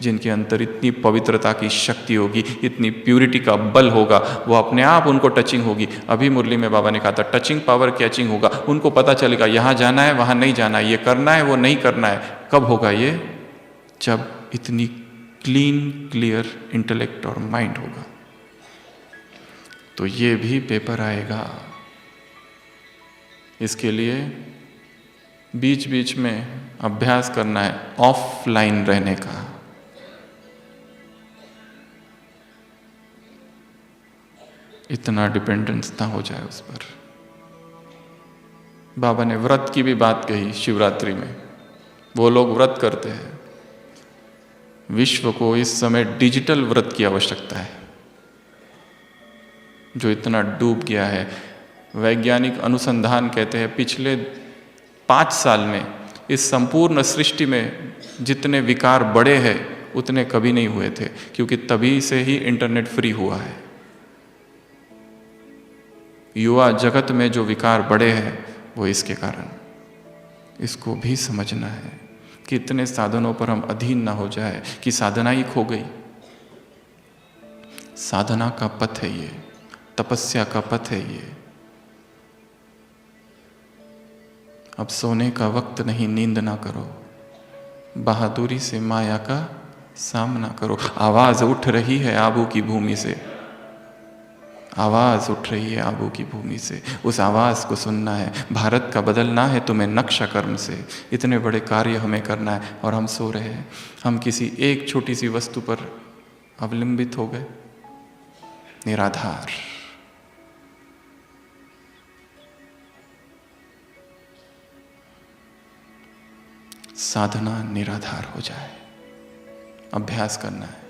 जिनके अंदर इतनी पवित्रता की शक्ति होगी, इतनी प्यूरिटी का बल होगा, वो अपने आप उनको टचिंग होगी। अभी मुरली में बाबा ने कहा था टचिंग पावर कैचिंग होगा। उनको पता चलेगा यहाँ जाना है वहाँ नहीं जाना है, ये करना है वो नहीं करना है। कब होगा ये? जब इतनी क्लीन क्लियर इंटेलेक्ट और माइंड होगा। तो ये भी पेपर आएगा। इसके लिए बीच बीच में अभ्यास करना है ऑफलाइन रहने का। इतना डिपेंडेंस ना हो जाए उस पर। बाबा ने व्रत की भी बात कही शिवरात्रि में। वो लोग व्रत करते हैं। विश्व को इस समय डिजिटल व्रत की आवश्यकता है, जो इतना डूब गया है। वैज्ञानिक अनुसंधान कहते हैं पिछले 5 साल में इस संपूर्ण सृष्टि में जितने विकार बढ़े हैं उतने कभी नहीं हुए थे, क्योंकि तभी से ही इंटरनेट फ्री हुआ है। युवा जगत में जो विकार बढ़े हैं वो इसके कारण। इसको भी समझना है कि इतने साधनों पर हम अधीन ना हो जाए कि साधना ही खो गई। साधना का पथ है ये, तपस्या का पथ है ये। अब सोने का वक्त नहीं, नींद ना करो, बहादुरी से माया का सामना करो। आवाज उठ रही है आबू की भूमि से, आवाज उठ रही है आबू की भूमि से। उस आवाज को सुनना है। भारत का बदलना है तुम्हें नक्शा कर्म से। इतने बड़े कार्य हमें करना है और हम सो रहे हैं। हम किसी एक छोटी सी वस्तु पर अवलंबित हो गए। निराधार। साधना निराधार हो जाए। अभ्यास करना है,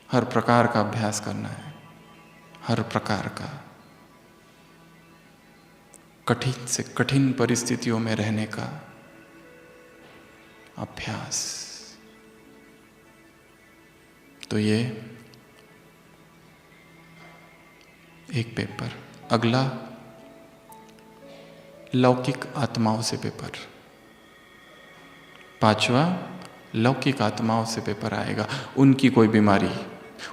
हर प्रकार का अभ्यास करना है, हर प्रकार का। कठिन से कठिन परिस्थितियों में रहने का अभ्यास। तो ये एक पेपर। अगला लौकिक आत्माओं से पेपर। 5वां लौकिक आत्माओं से पेपर आएगा। उनकी कोई बीमारी,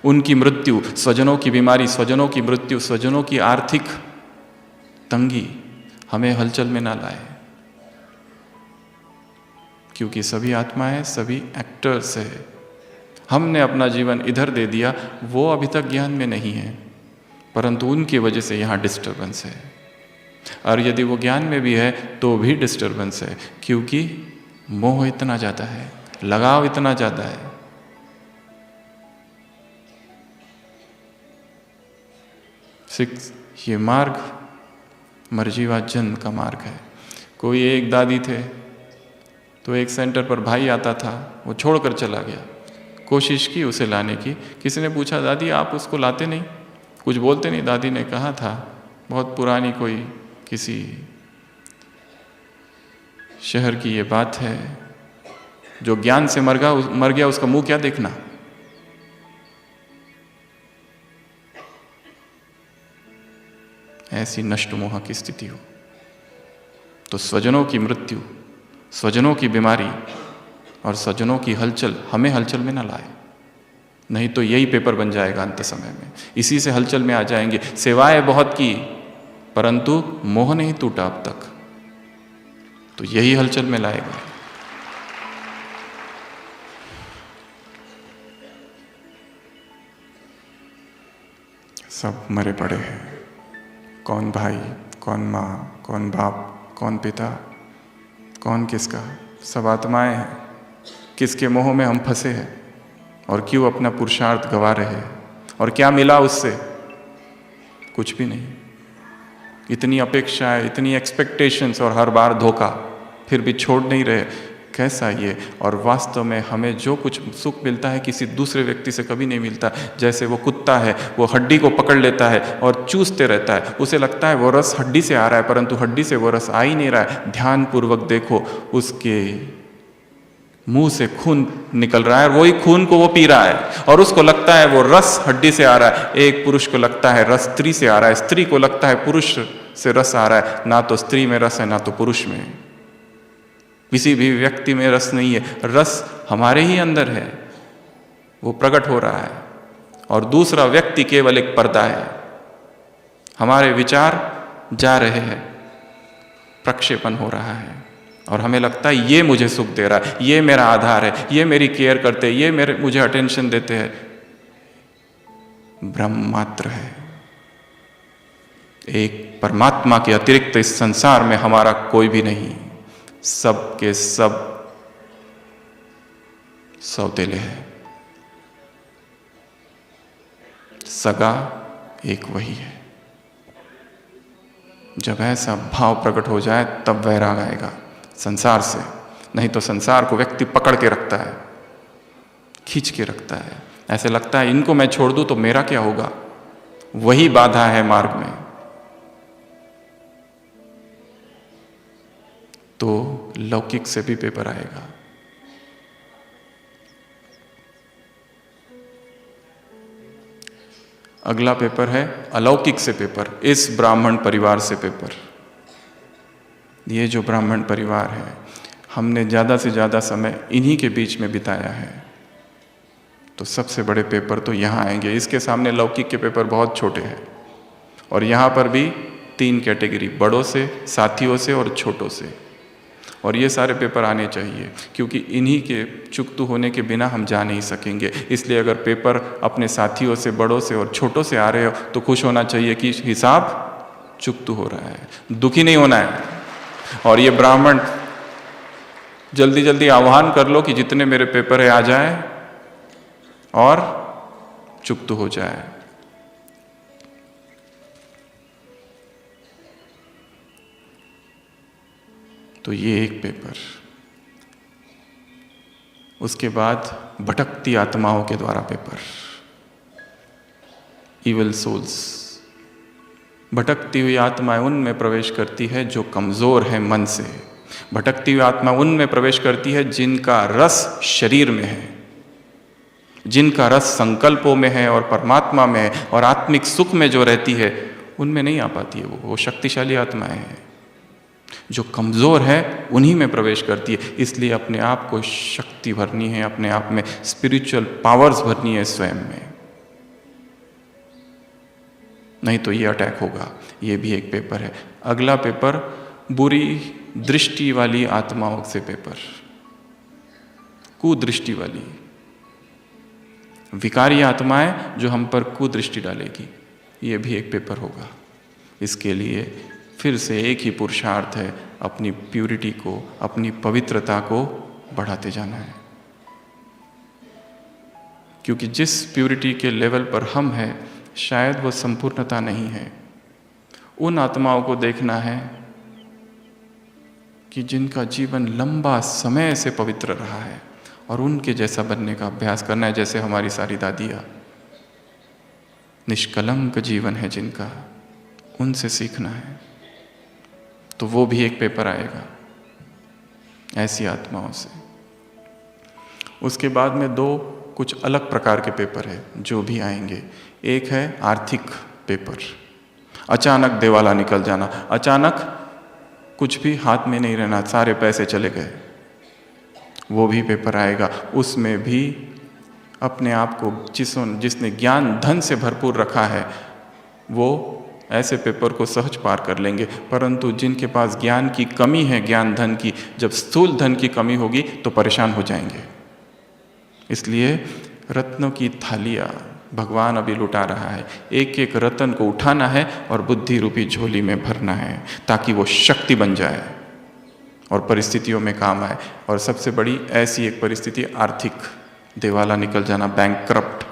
उनकी मृत्यु, स्वजनों की बीमारी, स्वजनों की मृत्यु, स्वजनों की आर्थिक तंगी हमें हलचल में ना लाए, क्योंकि सभी आत्माएं, सभी एक्टर्स है। हमने अपना जीवन इधर दे दिया, वो अभी तक ज्ञान में नहीं है, परंतु उनकी वजह से यहाँ डिस्टर्बेंस है। और यदि वो ज्ञान में भी है तो भी डिस्टर्बेंस है, क्योंकि मोह इतना ज़्यादा है, लगाव इतना ज़्यादा है। ये मार्ग मर्जीवा जन्म का मार्ग है। कोई एक दादी थे तो एक सेंटर पर भाई आता था, वो छोड़कर चला गया। कोशिश की उसे लाने की। किसी ने पूछा दादी आप उसको लाते नहीं, कुछ बोलते नहीं। दादी ने कहा था, बहुत पुरानी कोई किसी शहर की ये बात है, जो ज्ञान से मर गया उसका मुंह क्या देखना। ऐसी नष्ट मोह की स्थिति हो तो स्वजनों की मृत्यु, स्वजनों की बीमारी और स्वजनों की हलचल हमें हलचल में ना लाए, नहीं तो यही पेपर बन जाएगा अंत समय में। इसी से हलचल में आ जाएंगे। सेवाएं बहुत की परंतु मोह नहीं टूटा अब तक, तो यही हलचल में लाएगा। सब मरे पड़े हैं। कौन भाई, कौन माँ, कौन बाप, कौन पिता, कौन किसका, सब आत्माएं हैं। किसके मोह में हम फंसे हैं और क्यों अपना पुरुषार्थ गवा रहे हैं, और क्या मिला उससे? कुछ भी नहीं। इतनी अपेक्षाएं, इतनी एक्सपेक्टेशंस और हर बार धोखा, फिर भी छोड़ नहीं रहे। कैसा ये? और वास्तव में हमें जो कुछ सुख मिलता है किसी दूसरे व्यक्ति से कभी नहीं मिलता। जैसे वो कुत्ता है, वो हड्डी को पकड़ लेता है और चूसते रहता है, उसे लगता है वो रस हड्डी से आ रहा है, परंतु हड्डी से वो रस आ ही नहीं रहा है। ध्यानपूर्वक देखो, उसके मुंह से खून निकल रहा है और वही खून को वो पी रहा है, और उसको लगता है वो रस हड्डी से आ रहा है। एक पुरुष को लगता है रस स्त्री से आ रहा है, स्त्री को लगता है पुरुष से रस आ रहा है। ना तो स्त्री में रस है, ना तो पुरुष में। किसी भी व्यक्ति में रस नहीं है। रस हमारे ही अंदर है, वो प्रकट हो रहा है, और दूसरा व्यक्ति केवल एक पर्दा है। हमारे विचार जा रहे हैं, प्रक्षेपण हो रहा है, और हमें लगता है ये मुझे सुख दे रहा है, ये मेरा आधार है, ये मेरी केयर करते हैं, ये मुझे अटेंशन देते हैं। ब्रह्म मात्र है, एक परमात्मा के अतिरिक्त इस संसार में हमारा कोई भी नहीं, सब के सब सौतेले हैं। सगा एक वही है। जब ऐसा भाव प्रकट हो जाए तब वैराग आएगा संसार से, नहीं तो संसार को व्यक्ति पकड़ के रखता है, खींच के रखता है। ऐसे लगता है इनको मैं छोड़ दूं तो मेरा क्या होगा, वही बाधा है मार्ग में। तो लौकिक से भी पेपर आएगा। अगला पेपर है अलौकिक से पेपर, इस ब्राह्मण परिवार से पेपर। ये जो ब्राह्मण परिवार है, हमने ज़्यादा से ज़्यादा समय इन्हीं के बीच में बिताया है, तो सबसे बड़े पेपर तो यहाँ आएंगे। इसके सामने लौकिक के पेपर बहुत छोटे हैं। और यहाँ पर भी 3 कैटेगरी, बड़ों से, साथियों से और छोटों से। और ये सारे पेपर आने चाहिए, क्योंकि इन्हीं के चुकतू होने के बिना हम जा नहीं सकेंगे। इसलिए अगर पेपर अपने साथियों से, बड़ों से और छोटों से आ रहे हो तो खुश होना चाहिए कि हिसाब चुकतू हो रहा है, दुखी नहीं होना है। और ये ब्राह्मण जल्दी जल्दी आह्वान कर लो कि जितने मेरे पेपर है आ जाए और चुकतू हो जाए। तो ये एक पेपर। उसके बाद भटकती आत्माओं के द्वारा पेपर, इविल सोल्स। भटकती हुई आत्माएं उनमें प्रवेश करती है जो कमजोर है मन से। भटकती हुई आत्मा उनमें प्रवेश करती है जिनका रस शरीर में है, जिनका रस संकल्पों में है और परमात्मा में है और आत्मिक सुख में जो रहती है, उनमें नहीं आ पाती है। वो शक्तिशाली आत्माएं हैं। जो कमजोर है उन्हीं में प्रवेश करती है। इसलिए अपने आप को शक्ति भरनी है, अपने आप में स्पिरिचुअल पावर्स भरनी है स्वयं में, नहीं तो ये अटैक होगा। ये भी एक पेपर है। अगला पेपर बुरी दृष्टि वाली आत्माओं से पेपर, कुदृष्टि वाली विकारी आत्माएं जो हम पर कुदृष्टि डालेगी, ये भी एक पेपर होगा। इसके लिए फिर से एक ही पुरुषार्थ है, अपनी प्यूरिटी को, अपनी पवित्रता को बढ़ाते जाना है। क्योंकि जिस प्यूरिटी के लेवल पर हम हैं, शायद वो संपूर्णता नहीं है। उन आत्माओं को देखना है कि जिनका जीवन लंबा समय से पवित्र रहा है, और उनके जैसा बनने का अभ्यास करना है। जैसे हमारी सारी दादियाँ, निष्कलंक जीवन है जिनका, उनसे सीखना है। तो वो भी एक पेपर आएगा ऐसी आत्माओं से। उसके बाद में 2 कुछ अलग प्रकार के पेपर है जो भी आएंगे। एक है आर्थिक पेपर, अचानक दिवाला निकल जाना, अचानक कुछ भी हाथ में नहीं रहना, सारे पैसे चले गए, वो भी पेपर आएगा। उसमें भी अपने आप को जिसने ज्ञान धन से भरपूर रखा है, वो ऐसे पेपर को सहज पार कर लेंगे। परंतु जिनके पास ज्ञान की कमी है, ज्ञान धन की, जब स्थूल धन की कमी होगी तो परेशान हो जाएंगे। इसलिए रत्नों की थालियाँ भगवान अभी लुटा रहा है। एक एक रत्न को उठाना है और बुद्धि रूपी झोली में भरना है, ताकि वो शक्ति बन जाए और परिस्थितियों में काम आए। और सबसे बड़ी ऐसी एक परिस्थिति आर्थिक, दिवाला निकल जाना, बैंकक्रप्ट,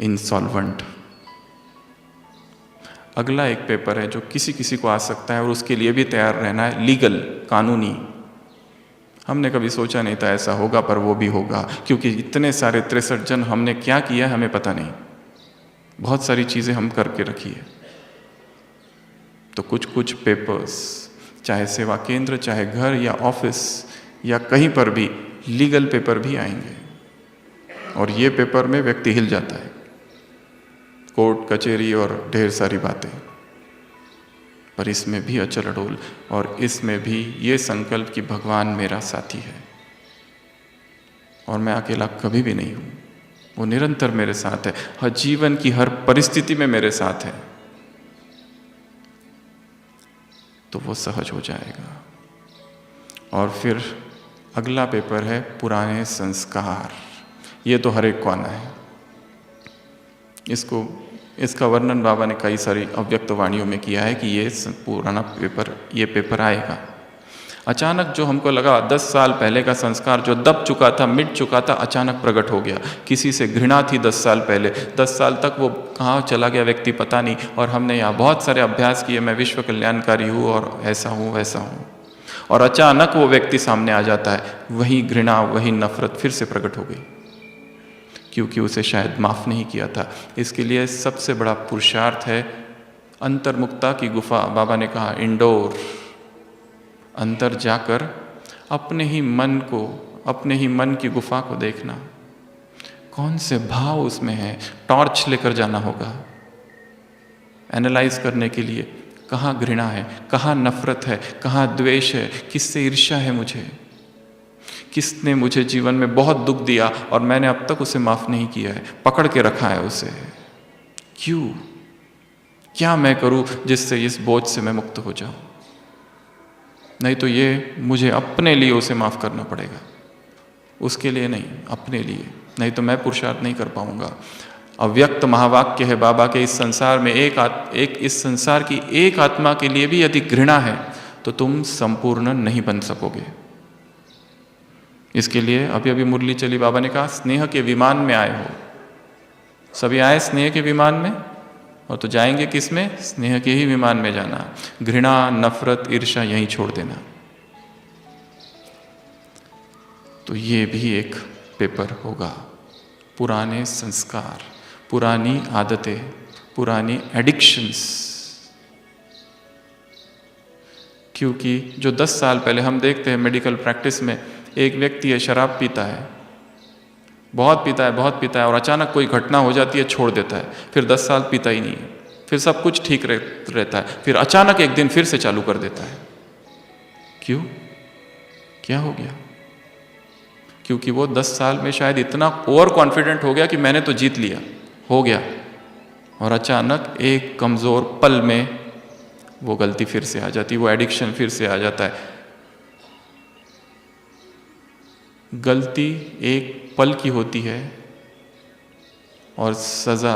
इंसॉल्वेंट। अगला एक पेपर है जो किसी किसी को आ सकता है और उसके लिए भी तैयार रहना है, लीगल, कानूनी। हमने कभी सोचा नहीं था ऐसा होगा, पर वो भी होगा, क्योंकि इतने सारे 63 जन हमने क्या किया हमें पता नहीं। बहुत सारी चीज़ें हम करके रखी है। तो कुछ कुछ पेपर्स, चाहे सेवा केंद्र, चाहे घर या ऑफिस या कहीं पर भी, लीगल पेपर भी आएंगे। और ये पेपर में व्यक्ति हिल जाता है, कोर्ट कचहरी और ढेर सारी बातें। पर इसमें भी अचल अडोल, और इसमें भी ये संकल्प कि भगवान मेरा साथी है और मैं अकेला कभी भी नहीं हूँ, वो निरंतर मेरे साथ है, हर जीवन की हर परिस्थिति में मेरे साथ है, तो वो सहज हो जाएगा। और फिर अगला पेपर है पुराने संस्कार। ये तो हर एक को आना है। इसको इसका वर्णन बाबा ने कई सारी अव्यक्त वाणियों में किया है कि ये पुराना पेपर आएगा। अचानक जो हमको लगा 10 साल पहले का संस्कार जो दब चुका था, मिट चुका था, अचानक प्रकट हो गया। किसी से घृणा थी 10 साल पहले, 10 साल तक वो कहाँ चला गया व्यक्ति पता नहीं। और हमने यहाँ बहुत सारे अभ्यास किए, मैं विश्व कल्याणकारी हूँ और ऐसा हूँ वैसा हूँ, और अचानक वो व्यक्ति सामने आ जाता है, वही घृणा वही नफरत फिर से प्रकट हो गई, क्योंकि उसे शायद माफ़ नहीं किया था। इसके लिए सबसे बड़ा पुरुषार्थ है अंतर्मुक्ता की गुफा। बाबा ने कहा इंडोर, अंदर जाकर अपने ही मन की गुफा को देखना, कौन से भाव उसमें हैं। टॉर्च लेकर जाना होगा एनालाइज करने के लिए, कहाँ घृणा है, कहाँ नफरत है, कहाँ द्वेष है, किससे ईर्ष्या है मुझे, किसने मुझे जीवन में बहुत दुख दिया और मैंने अब तक उसे माफ़ नहीं किया है, पकड़ के रखा है उसे। क्यों? क्या मैं करूं जिससे इस बोझ से मैं मुक्त हो जाऊं? नहीं तो ये मुझे अपने लिए उसे माफ़ करना पड़ेगा, उसके लिए नहीं, अपने लिए। नहीं तो मैं पुरुषार्थ नहीं कर पाऊंगा। अव्यक्त महावाक्य है बाबा के, इस संसार में इस संसार की एक आत्मा के लिए भी यदि घृणा है तो तुम संपूर्ण नहीं बन सकोगे। इसके लिए अभी अभी मुरली चली, बाबा ने कहा स्नेह के विमान में आए हो। सभी आए स्नेह के विमान में, और तो जाएंगे किस में? स्नेह के ही विमान में जाना। घृणा नफरत ईर्ष्या यहीं छोड़ देना। तो ये भी एक पेपर होगा। पुराने संस्कार, पुरानी आदतें, पुरानी एडिक्शंस। क्योंकि जो 10 साल पहले हम देखते हैं मेडिकल प्रैक्टिस में, एक व्यक्ति है शराब पीता है, बहुत पीता है और अचानक कोई घटना हो जाती है, छोड़ देता है, फिर 10 साल पीता ही नहीं है, फिर सब कुछ ठीक रहता है, फिर अचानक एक दिन फिर से चालू कर देता है। क्यों? क्या हो गया? क्योंकि वो 10 साल में शायद इतना ओवर कॉन्फिडेंट हो गया कि मैंने तो जीत लिया, हो गया, और अचानक एक कमज़ोर पल में वो गलती फिर से आ जाती, वो एडिक्शन फिर से आ जाता है। गलती एक पल की होती है और सज़ा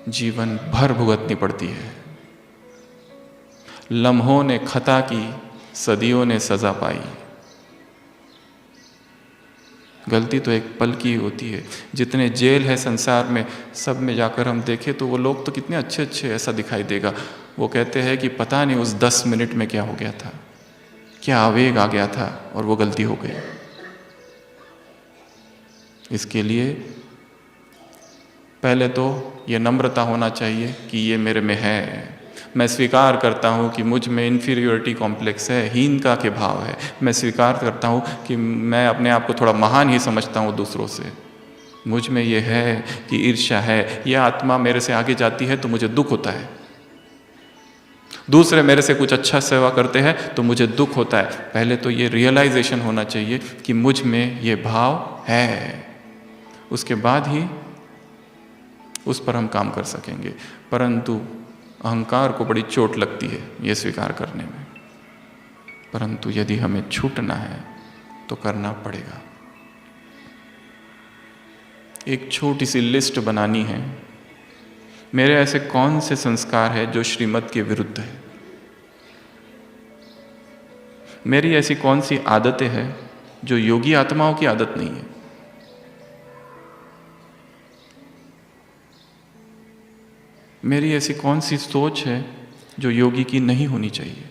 जीवन भर भुगतनी पड़ती है। लम्हों ने खता की, सदियों ने सज़ा पाई। गलती तो एक पल की होती है। जितने जेल है संसार में, सब में जाकर हम देखें तो वो लोग तो कितने अच्छे अच्छे ऐसा दिखाई देगा। वो कहते हैं कि पता नहीं उस 10 मिनट में क्या हो गया था, क्या आवेग आ गया था और वो गलती हो गई। इसके लिए पहले तो ये नम्रता होना चाहिए कि ये मेरे में है। मैं स्वीकार करता हूँ कि मुझ में इन्फीरियोरिटी कॉम्प्लेक्स है, हीनता के भाव है। मैं स्वीकार करता हूँ कि मैं अपने आप को थोड़ा महान ही समझता हूँ दूसरों से। मुझ में ये है कि ईर्ष्या है, यह आत्मा मेरे से आगे जाती है तो मुझे दुख होता है। दूसरे मेरे से कुछ अच्छा सेवा करते हैं तो मुझे दुख होता है। पहले तो ये रियलाइजेशन होना चाहिए कि मुझ में ये भाव है, उसके बाद ही उस पर हम काम कर सकेंगे। परंतु अहंकार को बड़ी चोट लगती है ये स्वीकार करने में। परंतु यदि हमें छूटना है तो करना पड़ेगा। एक छोटी सी लिस्ट बनानी है, मेरे ऐसे कौन से संस्कार है जो श्रीमत के विरुद्ध है, मेरी ऐसी कौन सी आदतें हैं जो योगी आत्माओं की आदत नहीं है। मेरी ऐसी कौन सी सोच है जो योगी की नहीं होनी चाहिए।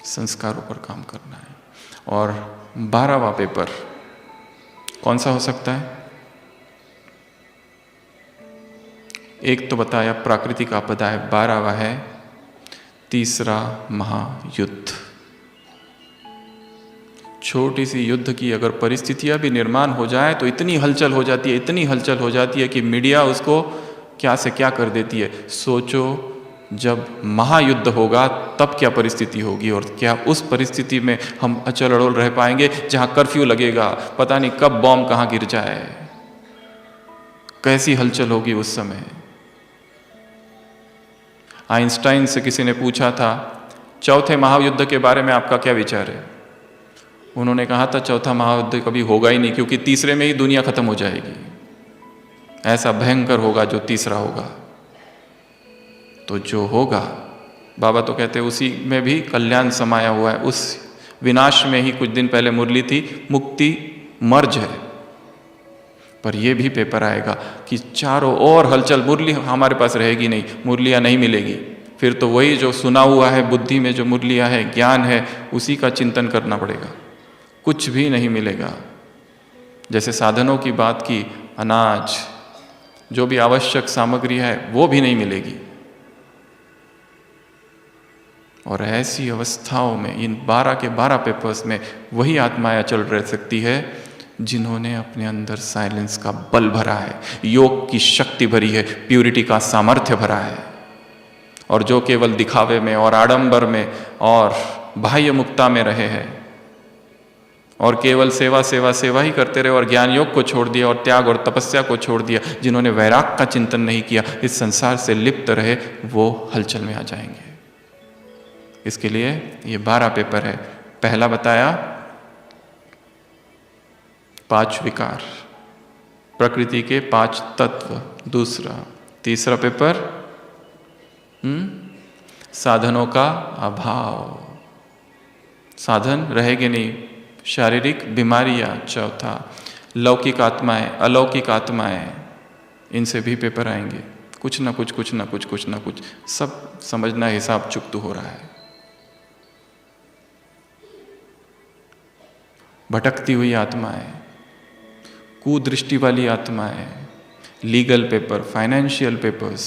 संस्कारों पर काम करना है। और 12वां पेपर कौन सा हो सकता है? एक तो बताया प्राकृतिक आपदा है, 12वां है तीसरा महायुद्ध। छोटी सी युद्ध की अगर परिस्थितियां भी निर्माण हो जाए तो इतनी हलचल हो जाती है, इतनी हलचल हो जाती है कि मीडिया उसको क्या से क्या कर देती है। सोचो जब महायुद्ध होगा तब क्या परिस्थिति होगी, और क्या उस परिस्थिति में हम अचल अड़ोल रह पाएंगे, जहां कर्फ्यू लगेगा, पता नहीं कब बॉम्ब कहां गिर जाए, कैसी हलचल होगी उस समय। आइंस्टाइन से किसी ने पूछा था चौथे महायुद्ध के बारे में आपका क्या विचार है? उन्होंने कहा था चौथा महायुद्ध कभी होगा ही नहीं, क्योंकि तीसरे में ही दुनिया खत्म हो जाएगी, ऐसा भयंकर होगा जो तीसरा होगा। तो जो होगा, बाबा तो कहते हैं उसी में भी कल्याण समाया हुआ है। उस विनाश में ही कुछ दिन पहले मुरली थी, मुक्ति मर्ज है। पर यह भी पेपर आएगा कि चारों ओर हलचल, मुरली हमारे पास रहेगी नहीं, मुरलियाँ नहीं मिलेगी। फिर तो वही जो सुना हुआ है बुद्धि में, जो मुरलियाँ है, ज्ञान है, उसी का चिंतन करना पड़ेगा। कुछ भी नहीं मिलेगा। जैसे साधनों की बात की, अनाज, जो भी आवश्यक सामग्री है वो भी नहीं मिलेगी। और ऐसी अवस्थाओं में इन 12 के 12 पेपर्स में वही आत्माएं अचल रह सकती है जिन्होंने अपने अंदर साइलेंस का बल भरा है, योग की शक्ति भरी है, प्यूरिटी का सामर्थ्य भरा है। और जो केवल दिखावे में और आडंबर में और बाह्य मुक्ता में रहे हैं और केवल सेवा सेवा सेवा ही करते रहे और ज्ञान योग को छोड़ दिया और त्याग और तपस्या को छोड़ दिया, जिन्होंने वैराग का चिंतन नहीं किया, इस संसार से लिप्त रहे, वो हलचल में आ जाएंगे। इसके लिए ये 12 पेपर है। पहला बताया 5 विकार, प्रकृति के 5 तत्व। दूसरा, तीसरा पेपर साधनों का अभाव, साधन रहेंगे नहीं, शारीरिक बीमारियां। चौथा, लौकिक आत्माएं, अलौकिक आत्माएं, इनसे भी पेपर आएंगे। कुछ ना कुछ, कुछ ना कुछ, कुछ ना कुछ, सब समझना हिसाब चुकतू हो रहा है। भटकती हुई आत्माएं, कुदृष्टि वाली आत्माएं, लीगल पेपर, फाइनेंशियल पेपर्स,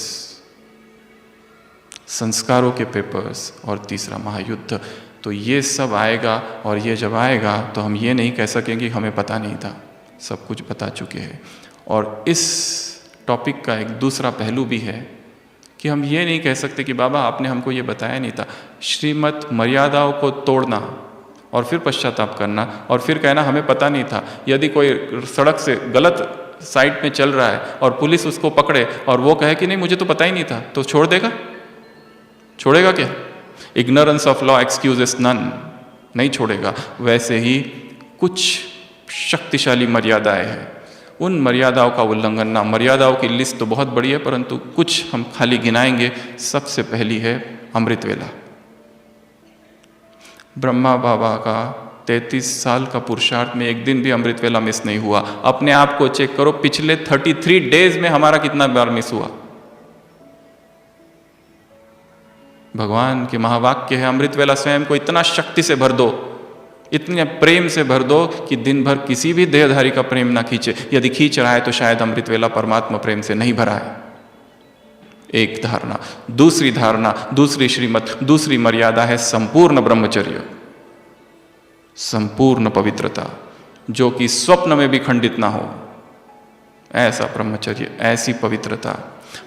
संस्कारों के पेपर्स, और तीसरा महायुद्ध। तो ये सब आएगा, और ये जब आएगा तो हम ये नहीं कह सकेंगे हमें पता नहीं था, सब कुछ बता चुके हैं। और इस टॉपिक का एक दूसरा पहलू भी है कि हम ये नहीं कह सकते कि बाबा आपने हमको ये बताया नहीं था। श्रीमत मर्यादाओं को तोड़ना और फिर पश्चाताप करना और फिर कहना हमें पता नहीं था। यदि कोई सड़क से गलत साइड में चल रहा है और पुलिस उसको पकड़े और वो कहे कि नहीं मुझे तो पता ही नहीं था, तो छोड़ देगा? छोड़ेगा क्या? Ignorance of law excuses none, नहीं छोड़ेगा। वैसे ही कुछ शक्तिशाली मर्यादाएं हैं, उन मर्यादाओं का उल्लंघन ना। मर्यादाओं की लिस्ट तो बहुत बड़ी है, परंतु कुछ हम खाली गिनाएंगे। सबसे पहली है अमृत वेला। ब्रह्मा बाबा का 33 साल का पुरुषार्थ में एक दिन भी अमृत वेला मिस नहीं हुआ। अपने आप को चेक करो, पिछले 33 डेज में हमारा कितना बार मिस हुआ। भगवान के महावाक्य है, अमृत वेला स्वयं को इतना शक्ति से भर दो, इतने प्रेम से भर दो कि दिन भर किसी भी देहधारी का प्रेम ना खींचे। यदि खींच रहा है तो शायद अमृत वेला परमात्मा प्रेम से नहीं भरा है। एक धारणा। दूसरी धारणा, दूसरी श्रीमत, दूसरी मर्यादा है संपूर्ण ब्रह्मचर्य, संपूर्ण पवित्रता, जो कि स्वप्न में भी खंडित ना हो। ऐसा ब्रह्मचर्य, ऐसी पवित्रता,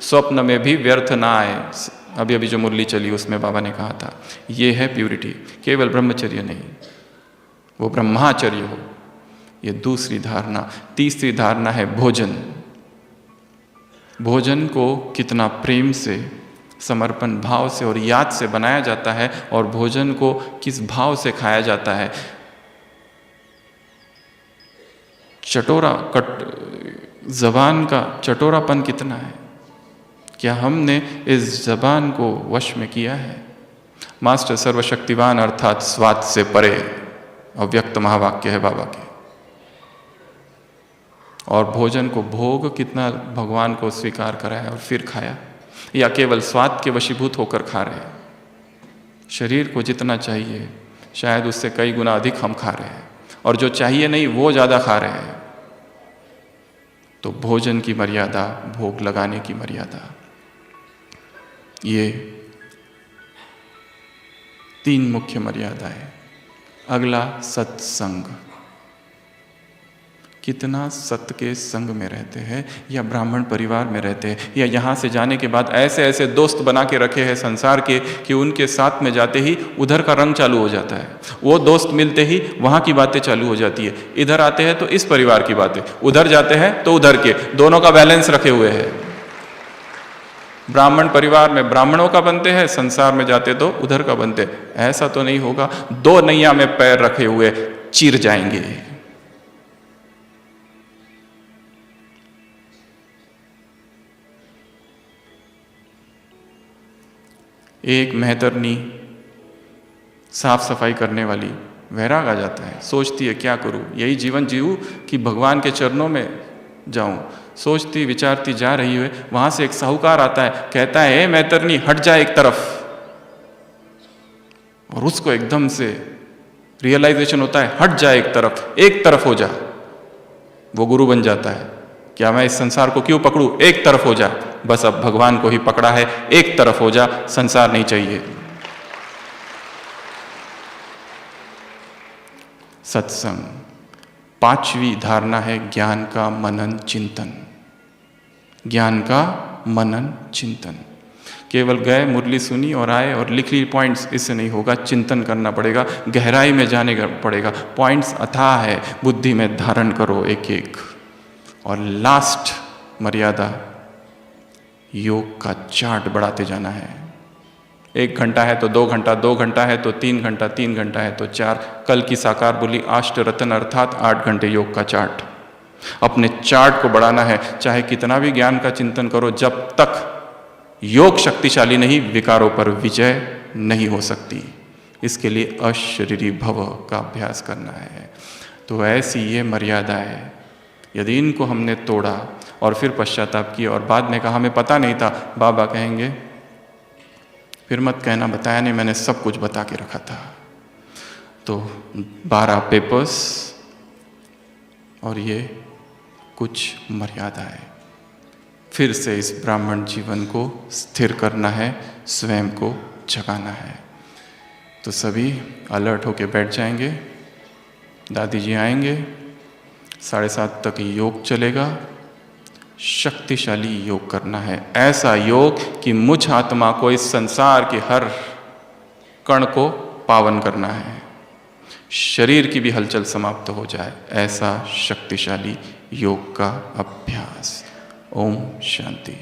स्वप्न में भी व्यर्थ ना आए। अभी अभी जो मुरली चली उसमें बाबा ने कहा था, ये है प्यूरिटी। केवल ब्रह्मचर्य नहीं, वो ब्रह्माचर्य हो। ये दूसरी धारणा। तीसरी धारणा है भोजन। भोजन को कितना प्रेम से, समर्पण भाव से और याद से बनाया जाता है, और भोजन को किस भाव से खाया जाता है। ज़बान का चटोरापन कितना है, क्या हमने इस ज़बान को वश में किया है? मास्टर सर्वशक्तिवान अर्थात स्वाद से परे अव्यक्त महावाक्य है बाबा के। और भोजन को भोग कितना भगवान को स्वीकार कराया और फिर खाया, या केवल स्वाद के वशीभूत होकर खा रहे हैं। शरीर को जितना चाहिए शायद उससे कई गुना अधिक हम खा रहे हैं, और जो चाहिए नहीं वो ज़्यादा खा रहे हैं। तो भोजन की मर्यादा, भोग लगाने की मर्यादा, ये 3 मुख्य मर्यादा है। अगला सत्संग। कितना सत्य के संग में रहते हैं, या ब्राह्मण परिवार में रहते हैं, या यहाँ से जाने के बाद ऐसे ऐसे दोस्त बना के रखे हैं संसार के कि उनके साथ में जाते ही उधर का रंग चालू हो जाता है। वो दोस्त मिलते ही वहाँ की बातें चालू हो जाती है। इधर आते हैं तो इस परिवार की बातें, उधर जाते हैं तो उधर के, दोनों का बैलेंस रखे हुए हैं। ब्राह्मण परिवार में ब्राह्मणों का बनते हैं, संसार में जाते तो उधर का बनते। ऐसा तो नहीं होगा। 2 नैया में पैर रखे हुए, चीर जाएंगे। एक मेहतरनी साफ सफाई करने वाली वैराग आ जाता है, सोचती है क्या करूं, यही जीवन जीऊं कि भगवान के चरणों में जाऊं। सोचती विचारती जा रही है, वहां से एक साहूकार आता है, कहता है ए मेहतरनी हट जा एक तरफ। और उसको एकदम से रियलाइजेशन होता है, हट जा एक तरफ हो जा। वो गुरु बन जाता है, क्या मैं इस संसार को क्यों पकड़ूं, एक तरफ हो जा, बस अब भगवान को ही पकड़ा है, एक तरफ हो जा, संसार नहीं चाहिए। सत्संग, पांचवी धारणा है ज्ञान का मनन चिंतन। ज्ञान का मनन चिंतन, केवल गए मुरली सुनी और आए और लिख ली पॉइंट्स, इससे नहीं होगा, चिंतन करना पड़ेगा, गहराई में जाने का पड़ेगा। पॉइंट्स अथाह है, बुद्धि में धारण करो एक एक। और लास्ट मर्यादा, योग का चार्ट बढ़ाते जाना है। 1 घंटा है तो 2 घंटा, 2 घंटा है तो 3 घंटा, 3 घंटा है तो 4। कल की साकार बोली अष्ट रत्न अर्थात 8 घंटे योग का चार्ट। अपने चार्ट को बढ़ाना है, चाहे कितना भी ज्ञान का चिंतन करो, जब तक योग शक्तिशाली नहीं, विकारों पर विजय नहीं हो सकती। इसके लिए अशरीरी भव का अभ्यास करना है। तो ऐसी ये मर्यादा है, यदि इनको हमने तोड़ा और फिर पश्चाताप किया और बाद में कहा हमें पता नहीं था, बाबा कहेंगे फिर मत कहना बताया नहीं, मैंने सब कुछ बता के रखा था। तो 12 पेपर्स और ये कुछ मर्यादा है। फिर से इस ब्राह्मण जीवन को स्थिर करना है, स्वयं को जगाना है। तो सभी अलर्ट होके बैठ जाएंगे। दादी जी आएंगे, 7:30 तक योग चलेगा। शक्तिशाली योग करना है, ऐसा योग कि मुझ आत्मा को, इस संसार के हर कण को पावन करना है, शरीर की भी हलचल समाप्त हो जाए, ऐसा शक्तिशाली योग का अभ्यास। ओम शांति।